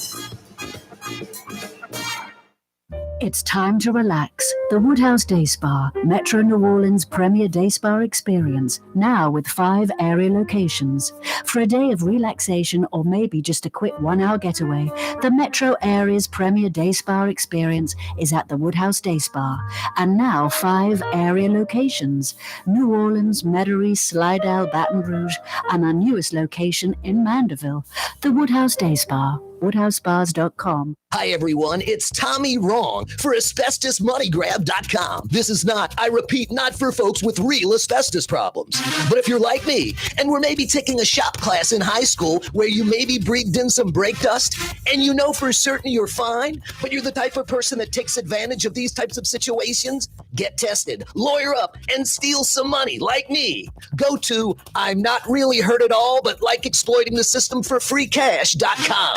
Speaker 8: It's time to relax. The Woodhouse Day Spa, Metro New Orleans' premier day spa experience, now with 5 area locations. For a day of relaxation or maybe just a quick 1-hour getaway, the Metro area's premier day spa experience is at the Woodhouse Day Spa. And now 5 area locations: New Orleans, Metairie, Slidell, Baton Rouge, and our newest location in Mandeville. The Woodhouse Day Spa, woodhousespas.com.
Speaker 13: Hi, everyone. It's Tommy Wrong for AsbestosMoneyGrab.com. This is not, I repeat, not for folks with real asbestos problems. But if you're like me and were maybe taking a shop class in high school where you maybe breathed in some brake dust and you know for certain you're fine, but you're the type of person that takes advantage of these types of situations, get tested, lawyer up, and steal some money like me. Go to I'm not really hurt at all, but like exploiting the system for free cash.com.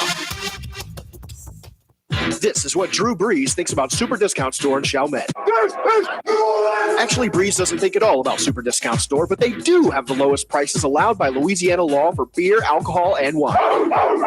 Speaker 9: This is what Drew Brees thinks about Super Discount Store in Chalmette. Actually, Brees doesn't think at all about Super Discount Store, but they do have the lowest prices allowed by Louisiana law for beer, alcohol, and wine.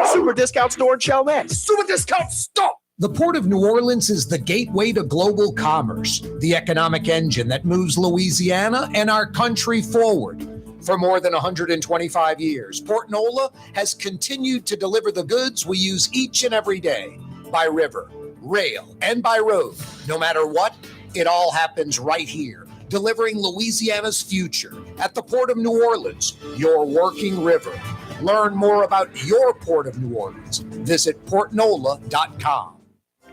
Speaker 9: Super Discount Store in Chalmette. Super Discount Store!
Speaker 1: The Port of New Orleans is the gateway to global commerce, the economic engine that moves Louisiana and our country forward. For more than 125 years, Port Nola has continued to deliver the goods we use each and every day. By river, rail, and by road. No matter what, it all happens right here, delivering Louisiana's future at the Port of New Orleans, your working river. Learn more about your Port of New Orleans. Visit portnola.com.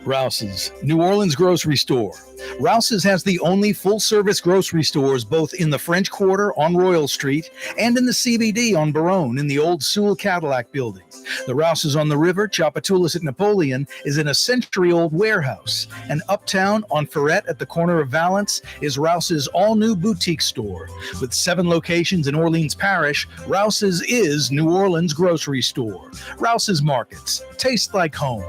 Speaker 5: Rouse's, New Orleans grocery store. Rouse's has the only full-service grocery stores both in the French Quarter on Royal Street and in the CBD on Baronne in the old Sewell Cadillac building. The Rouse's on the river, Tchoupitoulas at Napoleon, is in a century-old warehouse. And uptown on Ferret at the corner of Valence is Rouse's all-new boutique store. With 7 locations in Orleans Parish, Rouse's is New Orleans grocery store. Rouse's Markets. Taste like home.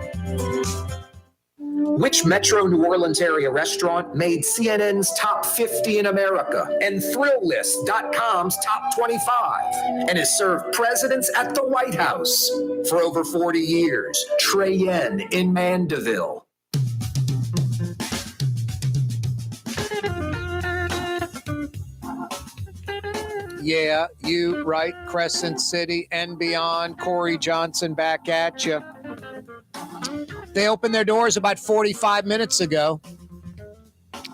Speaker 1: Which Metro New Orleans area restaurant made CNN's top 50 in America and ThrillList.com's top 25 and has served presidents at the White House for over 40 years? Trey Yen in Mandeville. Yeah, you right, Crescent City and beyond. Corey Johnson back at you. They opened their doors about 45 minutes ago.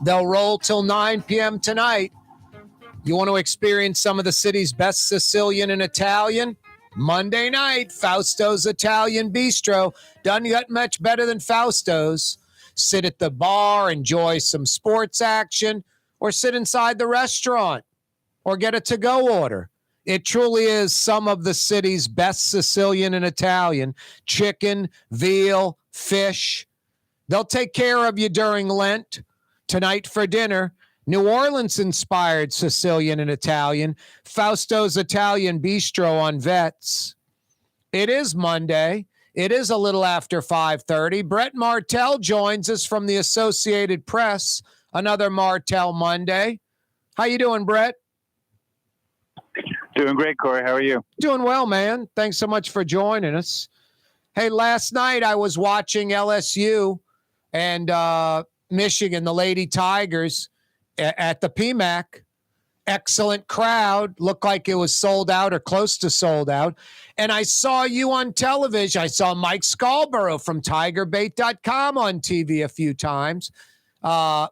Speaker 1: They'll roll till 9 p.m. tonight. You want to experience some of the city's best Sicilian and Italian? Monday night, Fausto's Italian Bistro. Doesn't get much better than Fausto's. Sit at the bar, enjoy some sports action, or sit inside the restaurant, or get a to-go order. It truly is some of the city's best Sicilian and Italian. Chicken, veal, fish. They'll take care of you during Lent. Tonight for dinner, New Orleans-inspired Sicilian and Italian. Fausto's Italian Bistro on Vets. It is Monday. It is a little after 5:30. Brett Martel joins us from the Associated Press. Another Martel Monday. How you doing, Brett?
Speaker 18: Doing great, Corey. How are you?
Speaker 1: Doing well, man. Thanks so much for joining us. Hey, last night I was watching LSU and Michigan, the Lady Tigers, at the PMAC. Excellent crowd. Looked like it was sold out or close to sold out. And I saw you on television. I saw Mike Scarborough from TigerBait.com on TV a few times. How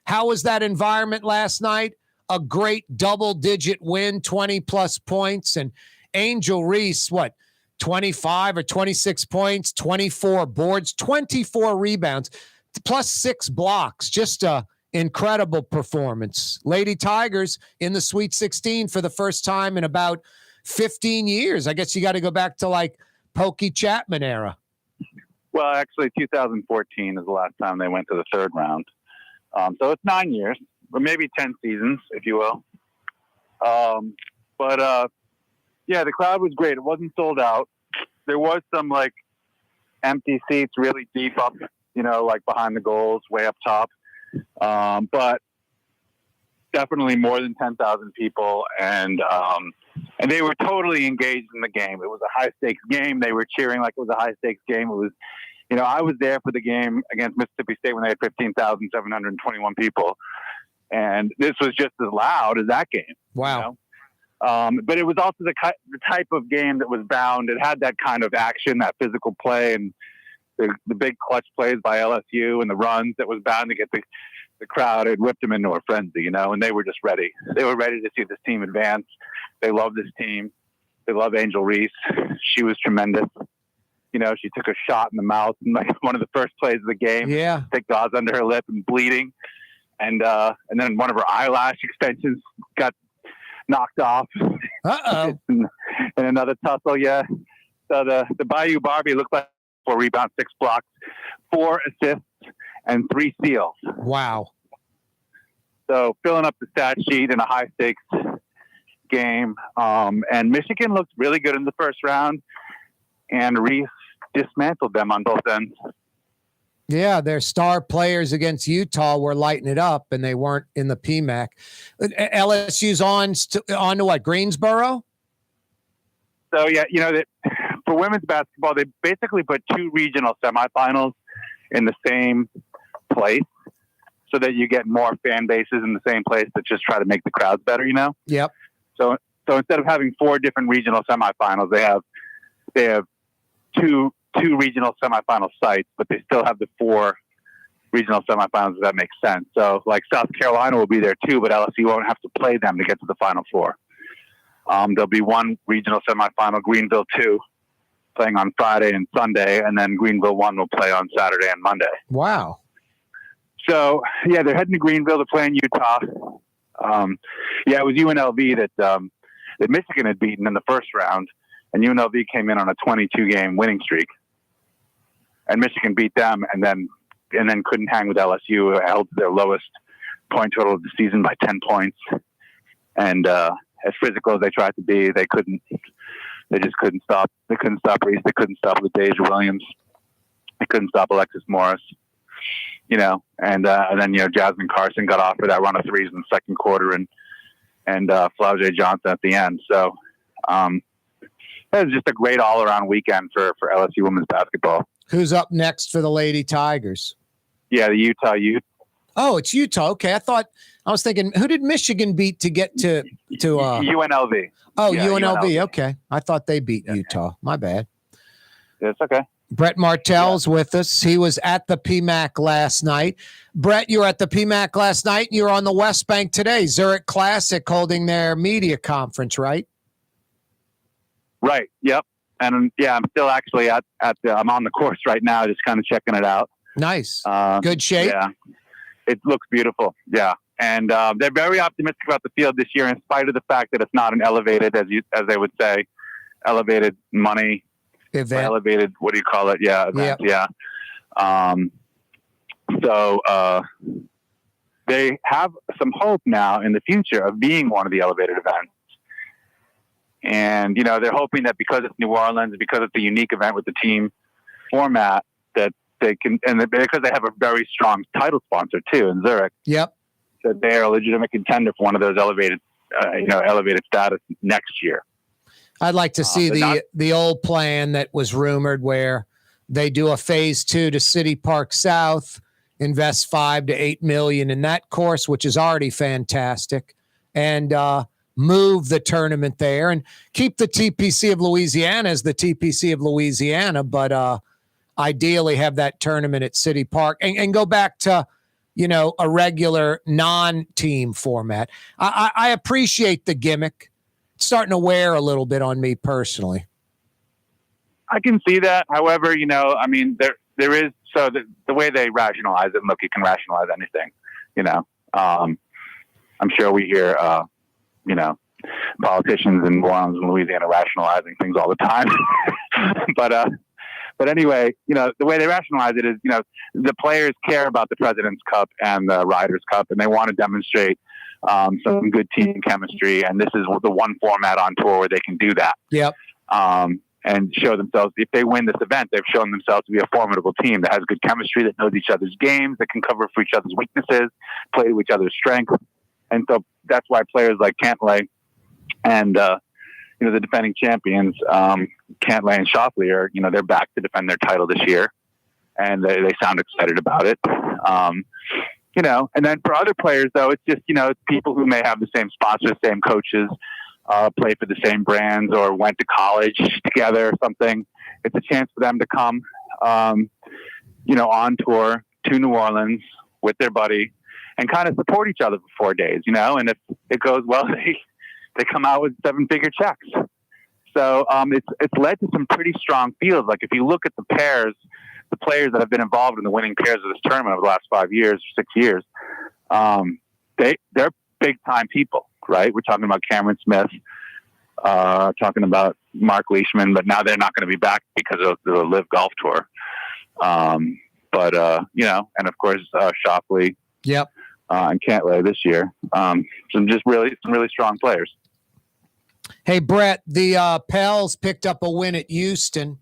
Speaker 1: was that environment last night? A great double-digit win, 20-plus points. And Angel Reese, 25 or 26 points, 24 boards, 24 rebounds, plus 6 blocks. Just a incredible performance. Lady Tigers in the Sweet 16 for the first time in about 15 years. I guess you got to go back to like Pokey Chapman era.
Speaker 18: Well, actually, 2014 is the last time they went to the third round. So it's 9 years, or maybe 10 seasons, if you will. Yeah, the crowd was great. It wasn't sold out. There was some like empty seats really deep up, like behind the goals, way up top. But definitely more than 10,000 people, and they were totally engaged in the game. It was a high stakes game. They were cheering like it was a high stakes game. It was, I was there for the game against Mississippi State when they had 15,721 people, and this was just as loud as that game.
Speaker 1: Wow.
Speaker 18: But it was also the type of game that was bound. It had that kind of action, that physical play, and the big clutch plays by LSU and the runs that was bound to get the crowd. It whipped them into a frenzy, and they were just ready. They were ready to see this team advance. They love this team. They love Angel Reese. She was tremendous. She took a shot in the mouth in like one of the first plays of the game.
Speaker 1: Yeah.
Speaker 18: Thick gauze under her lip and bleeding. And then one of her eyelash extensions got knocked off.
Speaker 1: Uh-oh.
Speaker 18: in another tussle, yeah. So the Bayou Barbie looked like 4 rebounds, 6 blocks, 4 assists, and 3 steals.
Speaker 1: Wow.
Speaker 18: So filling up the stat sheet in a high-stakes game. And Michigan looked really good in the first round, and Reese dismantled them on both ends.
Speaker 1: Yeah, their star players against Utah were lighting it up, and they weren't in the PMAC. LSU's on to what, Greensboro?
Speaker 18: So, yeah, for women's basketball, they basically put 2 regional semifinals in the same place so that you get more fan bases in the same place that just try to make the crowds better,
Speaker 1: Yep.
Speaker 18: So instead of having 4 different regional semifinals, they have two regional semifinal sites, but they still have the 4 regional semifinals, if that makes sense. So, like, South Carolina will be there too, but LSU won't have to play them to get to the Final Four. There'll be 1 regional semifinal, Greenville 2, playing on Friday and Sunday, and then Greenville 1 will play on Saturday and Monday.
Speaker 1: Wow.
Speaker 18: So, yeah, they're heading to Greenville to play in Utah. It was UNLV that Michigan had beaten in the first round, and UNLV came in on a 22-game winning streak. And Michigan beat them and then couldn't hang with LSU, held their lowest point total of the season by 10 points. And as physical as they tried to be, they just couldn't stop. They couldn't stop Reese. They couldn't stop LaDeja Williams. They couldn't stop Alexis Morris. And then Jasmine Carson got off for that run of threes in the second quarter, and Flau'jae Johnson at the end. So it was just a great all-around weekend for LSU women's basketball.
Speaker 1: Who's up next for the Lady Tigers?
Speaker 18: Yeah, the Utah Ute.
Speaker 1: Oh, it's Utah. Okay, I was thinking, who did Michigan beat to get to
Speaker 18: UNLV?
Speaker 1: Oh, yeah, UNLV. Okay, I thought they beat Utah. My bad.
Speaker 18: It's okay.
Speaker 1: Brett Martel's with us. He was at the PMAC last night. Brett, you were at the PMAC last night. You're on the West Bank today. Zurich Classic holding their media conference, right?
Speaker 18: Right. Yep. And I'm still actually I'm on the course right now, just kind of checking it out.
Speaker 1: Nice. Good shape.
Speaker 18: Yeah. It looks beautiful. Yeah. And they're very optimistic about the field this year, in spite of the fact that it's not an elevated, as they would say, elevated money
Speaker 1: event.
Speaker 18: Elevated, what do you call it? Yeah. Event. Yep. Yeah. So they have some hope now in the future of being one of the elevated events. And, they're hoping that because it's New Orleans, because it's a unique event with the team format, that they can, and because they have a very strong title sponsor too in Zurich.
Speaker 1: Yep.
Speaker 18: That they are a legitimate contender for one of those elevated status next year.
Speaker 1: I'd like to see the old plan that was rumored where they do a phase 2 to City Park South, invest $5 to $8 million in that course, which is already fantastic, and move the tournament there and keep the TPC of Louisiana as the TPC of Louisiana, but ideally have that tournament at City Park and go back to, a regular non-team format. I appreciate the gimmick. It's starting to wear a little bit on me personally.
Speaker 18: I can see that. However, there is, so the way they rationalize it, and look, you can rationalize anything, I'm sure we hear, politicians in New Orleans and Louisiana rationalizing things all the time. But anyway, the way they rationalize it is, the players care about the President's Cup and the Riders' Cup, and they want to demonstrate some good team chemistry. And this is the one format on tour where they can do that.
Speaker 1: Yep.
Speaker 18: And show themselves. If they win this event, they've shown themselves to be a formidable team that has good chemistry, that knows each other's games, that can cover for each other's weaknesses, play to each other's strengths. And so that's why players like Cantlay and, the defending champions, Cantlay and Shoffley are, they're back to defend their title this year, and they sound excited about it. And then for other players, though, it's just, it's people who may have the same sponsors, same coaches, play for the same brands, or went to college together or something. It's a chance for them to come, on tour to New Orleans with their buddy and kind of support each other for 4 days, and if it goes well, they come out with 7-figure checks. So it's led to some pretty strong fields. Like if you look at the players that have been involved in the winning pairs of this tournament over the last 5 years, 6 years, they're big time people, right? We're talking about Cameron Smith, talking about Mark Leishman, but now they're not going to be back because of the Live Golf Tour. And of course, Shoffley.
Speaker 1: Yep.
Speaker 18: And Cantlay this year. Some really strong players.
Speaker 1: Hey, Brett, the Pels picked up a win at Houston,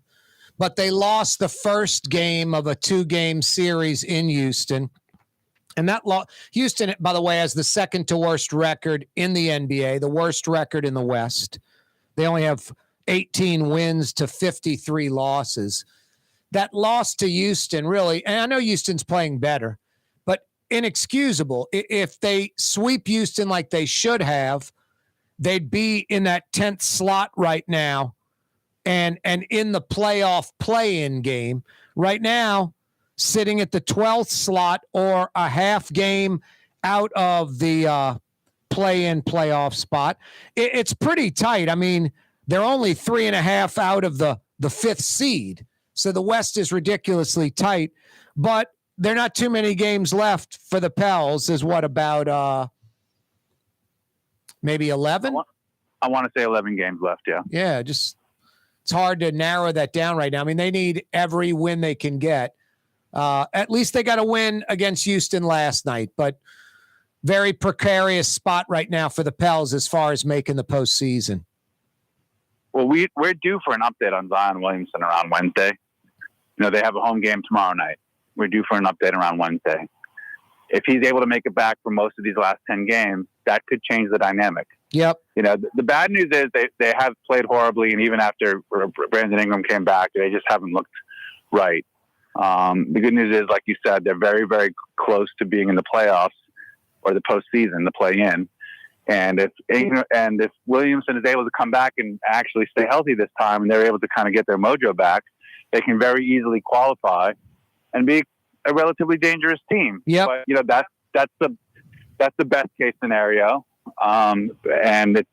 Speaker 1: but they lost the first game of a 2-game series in Houston. And that Houston, by the way, has the second to worst record in the NBA, the worst record in the West. They only have 18 wins to 53 losses. That loss to Houston, really, and I know Houston's playing better, but inexcusable. If they sweep Houston like they should have, they'd be in that 10th slot right now and in the playoff play-in game. Right now, sitting at the 12th slot or a half game out of the play-in playoff spot. It's pretty tight. I mean, they're only 3.5 out of the 5th seed. So the West is ridiculously tight, but there are not too many games left for the Pels. There's what, about maybe 11?
Speaker 18: I want to say 11 games left, yeah.
Speaker 1: Yeah, it's hard to narrow that down right now. I mean, they need every win they can get. At least they got a win against Houston last night, but very precarious spot right now for the Pels as far as making the postseason.
Speaker 18: Well, we're due for an update on Zion Williamson around Wednesday. They have a home game tomorrow night. We're due for an update around Wednesday. If he's able to make it back for most of these last 10 games, that could change the dynamic.
Speaker 1: Yep.
Speaker 18: The bad news is they have played horribly, and even after Brandon Ingram came back, they just haven't looked right. The good news is, like you said, they're very, very close to being in the playoffs or the postseason, the play-in. And if Williamson is able to come back and actually stay healthy this time, and they're able to kind of get their mojo back, they can very easily qualify and be a relatively dangerous team.
Speaker 1: Yeah.
Speaker 18: But that's the best case scenario. And it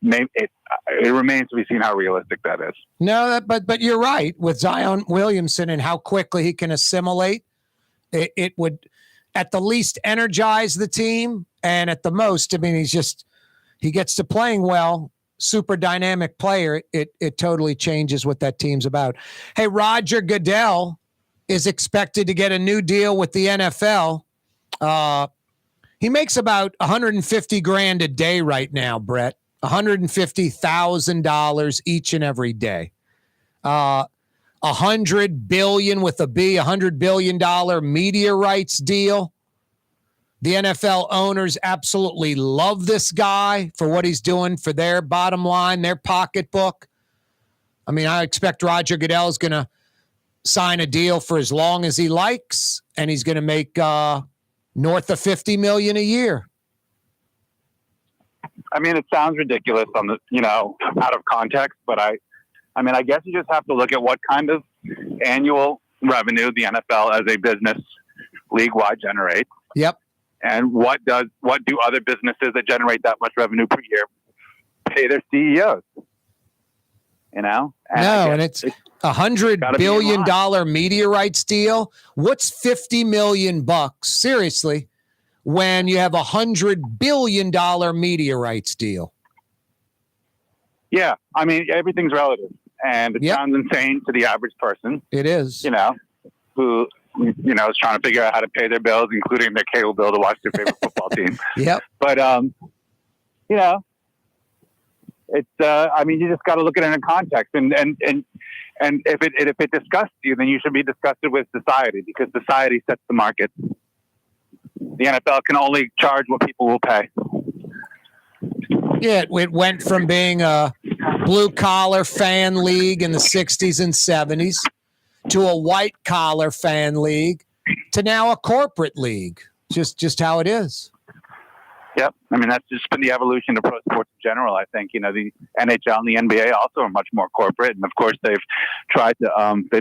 Speaker 18: remains to be seen how realistic that is.
Speaker 1: No, but you're right with Zion Williamson and how quickly he can assimilate. It would at the least energize the team, and at the most, I mean, he gets to playing well. Super dynamic player. It totally changes what that team's about. Hey, Roger Goodell is expected to get a new deal with the NFL. He makes about $150,000 a day right now, Brett. $150,000 each and every day. $100 billion with a B, $100 billion media rights deal. The NFL owners absolutely love this guy for what he's doing for their bottom line, their pocketbook. I mean, I expect Roger Goodell is going to sign a deal for as long as he likes, and he's going to make north of $50 million a year.
Speaker 18: I mean, it sounds ridiculous on the, out of context, but I guess you just have to look at what kind of annual revenue the NFL as a business league-wide generates.
Speaker 1: Yep.
Speaker 18: And what do other businesses that generate that much revenue per year pay their CEOs?
Speaker 1: And it's $100 billion media rights deal. What's $50 million? Seriously, when you have $100 billion media rights deal.
Speaker 18: Yeah, I mean, everything's relative, and it sounds insane to the average person.
Speaker 1: It is,
Speaker 18: who is trying to figure out how to pay their bills, including their cable bill to watch their favorite football team.
Speaker 1: Yep.
Speaker 18: But it's I mean, you just got to look at it in context, and if it disgusts you, then you should be disgusted with society, because society sets the market. The NFL can only charge what people will pay.
Speaker 1: Yeah, it went from being a blue-collar fan league in the 60s and 70s to a white-collar fan league to now a corporate league. Just how it is.
Speaker 18: Yep. I mean, that's just been the evolution of pro sports in general. I think, the NHL and the NBA also are much more corporate. And of course, they've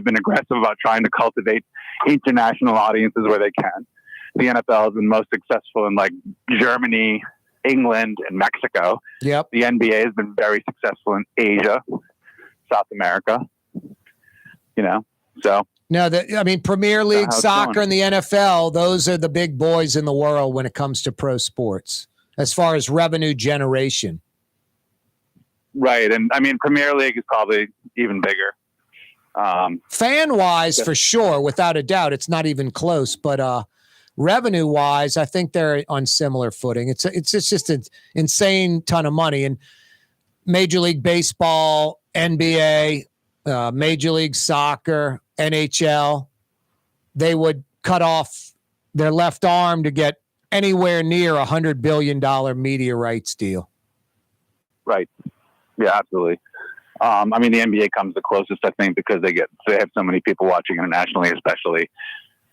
Speaker 18: been aggressive about trying to cultivate international audiences where they can. The NFL has been most successful in Germany, England, and Mexico.
Speaker 1: Yep.
Speaker 18: The NBA has been very successful in Asia, South America, so.
Speaker 1: No, Premier League soccer and the NFL, those are the big boys in the world when it comes to pro sports, as far as revenue generation.
Speaker 18: Right. And Premier League is probably even bigger.
Speaker 1: Fan-wise, for sure, without a doubt, it's not even close. But revenue-wise, I think they're on similar footing. It's just an insane ton of money. And Major League Baseball, NBA, Major League Soccer, NHL, they would cut off their left arm to get anywhere near $100 billion media rights deal.
Speaker 18: Right. Yeah, absolutely. The NBA comes the closest, I think, because they have so many people watching internationally, especially.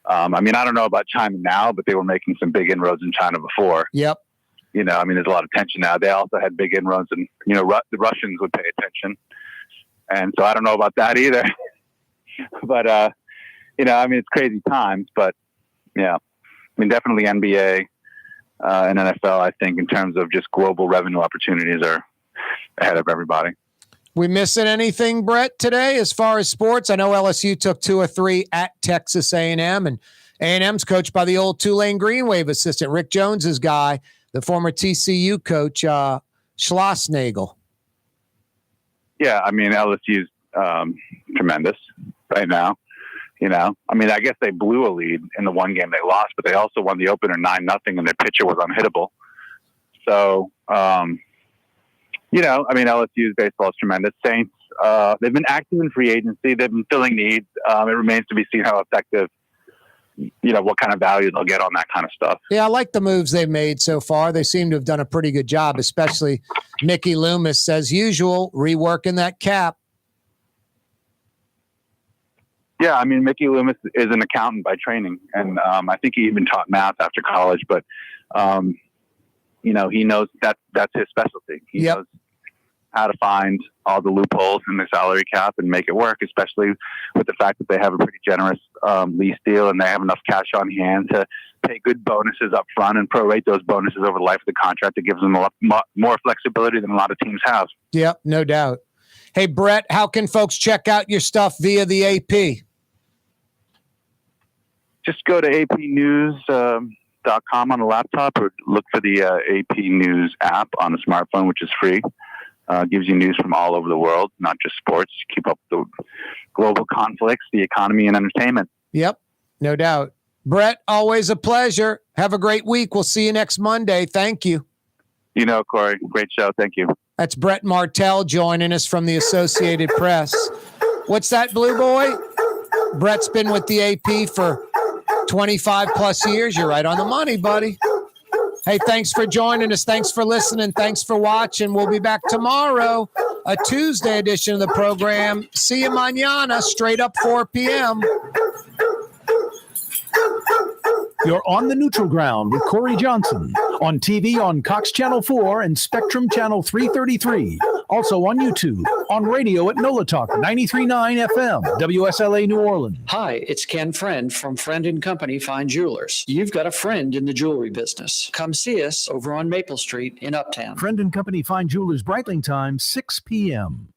Speaker 18: I don't know about China now, but they were making some big inroads in China before.
Speaker 1: Yep.
Speaker 18: There's a lot of tension now. They also had big inroads, and the Russians would pay attention, and so I don't know about that either. But it's crazy times. But yeah, definitely NBA and NFL, I think, in terms of just global revenue opportunities, are ahead of everybody.
Speaker 1: We missing anything, Brett, today as far as sports? I know LSU took 2 or 3 at Texas A&M, and A&M's coached by the old Tulane Green Wave assistant, Rick Jones's guy, the former TCU coach, Schlossnagel.
Speaker 18: Yeah, LSU's tremendous right now. I guess they blew a lead in the one game they lost, but they also won the opener 9-0, and their pitcher was unhittable. So, LSU's baseball is tremendous. Saints, they've been active in free agency. They've been filling needs. It remains to be seen how effective, what kind of value they'll get on that kind of stuff.
Speaker 1: Yeah, I like the moves they've made so far. They seem to have done a pretty good job, especially Mickey Loomis, as usual, reworking that cap.
Speaker 18: Yeah, Mickey Loomis is an accountant by training, and I think he even taught math after college. But he knows that's his specialty. He knows how to find all the loopholes in the salary cap and make it work, especially with the fact that they have a pretty generous lease deal and they have enough cash on hand to pay good bonuses up front and prorate those bonuses over the life of the contract. It gives them a lot more flexibility than a lot of teams have.
Speaker 1: Yep, no doubt. Hey, Brett, how can folks check out your stuff via the AP?
Speaker 18: Just go to apnews.com on the laptop or look for the AP News app on the smartphone, which is free. Gives you news from all over the world, not just sports. Keep up the global conflicts, the economy, and entertainment.
Speaker 1: Yep, no doubt. Brett, always a pleasure. Have a great week. We'll see you next Monday. Thank you.
Speaker 18: You know, Corey, great show. Thank you.
Speaker 1: That's Brett Martel joining us from the Associated Press. What's that, Blue Boy? Brett's been with the AP for 25 plus years. You're right on the money, buddy. Hey, thanks for joining us. Thanks for listening. Thanks for watching. We'll be back tomorrow, a Tuesday edition of the program. See you mañana, straight up 4 p.m.
Speaker 19: You're on the neutral ground with Corey Johnson. On TV on Cox Channel 4 and Spectrum Channel 333. Also on YouTube. On radio at NOLA Talk 93.9 FM, WSLA New Orleans.
Speaker 3: Hi, it's Ken Friend from Friend & Company Fine Jewelers. You've got a friend in the jewelry business. Come see us over on Maple Street in Uptown.
Speaker 19: Friend & Company Fine Jewelers, Breitling time, 6 p.m.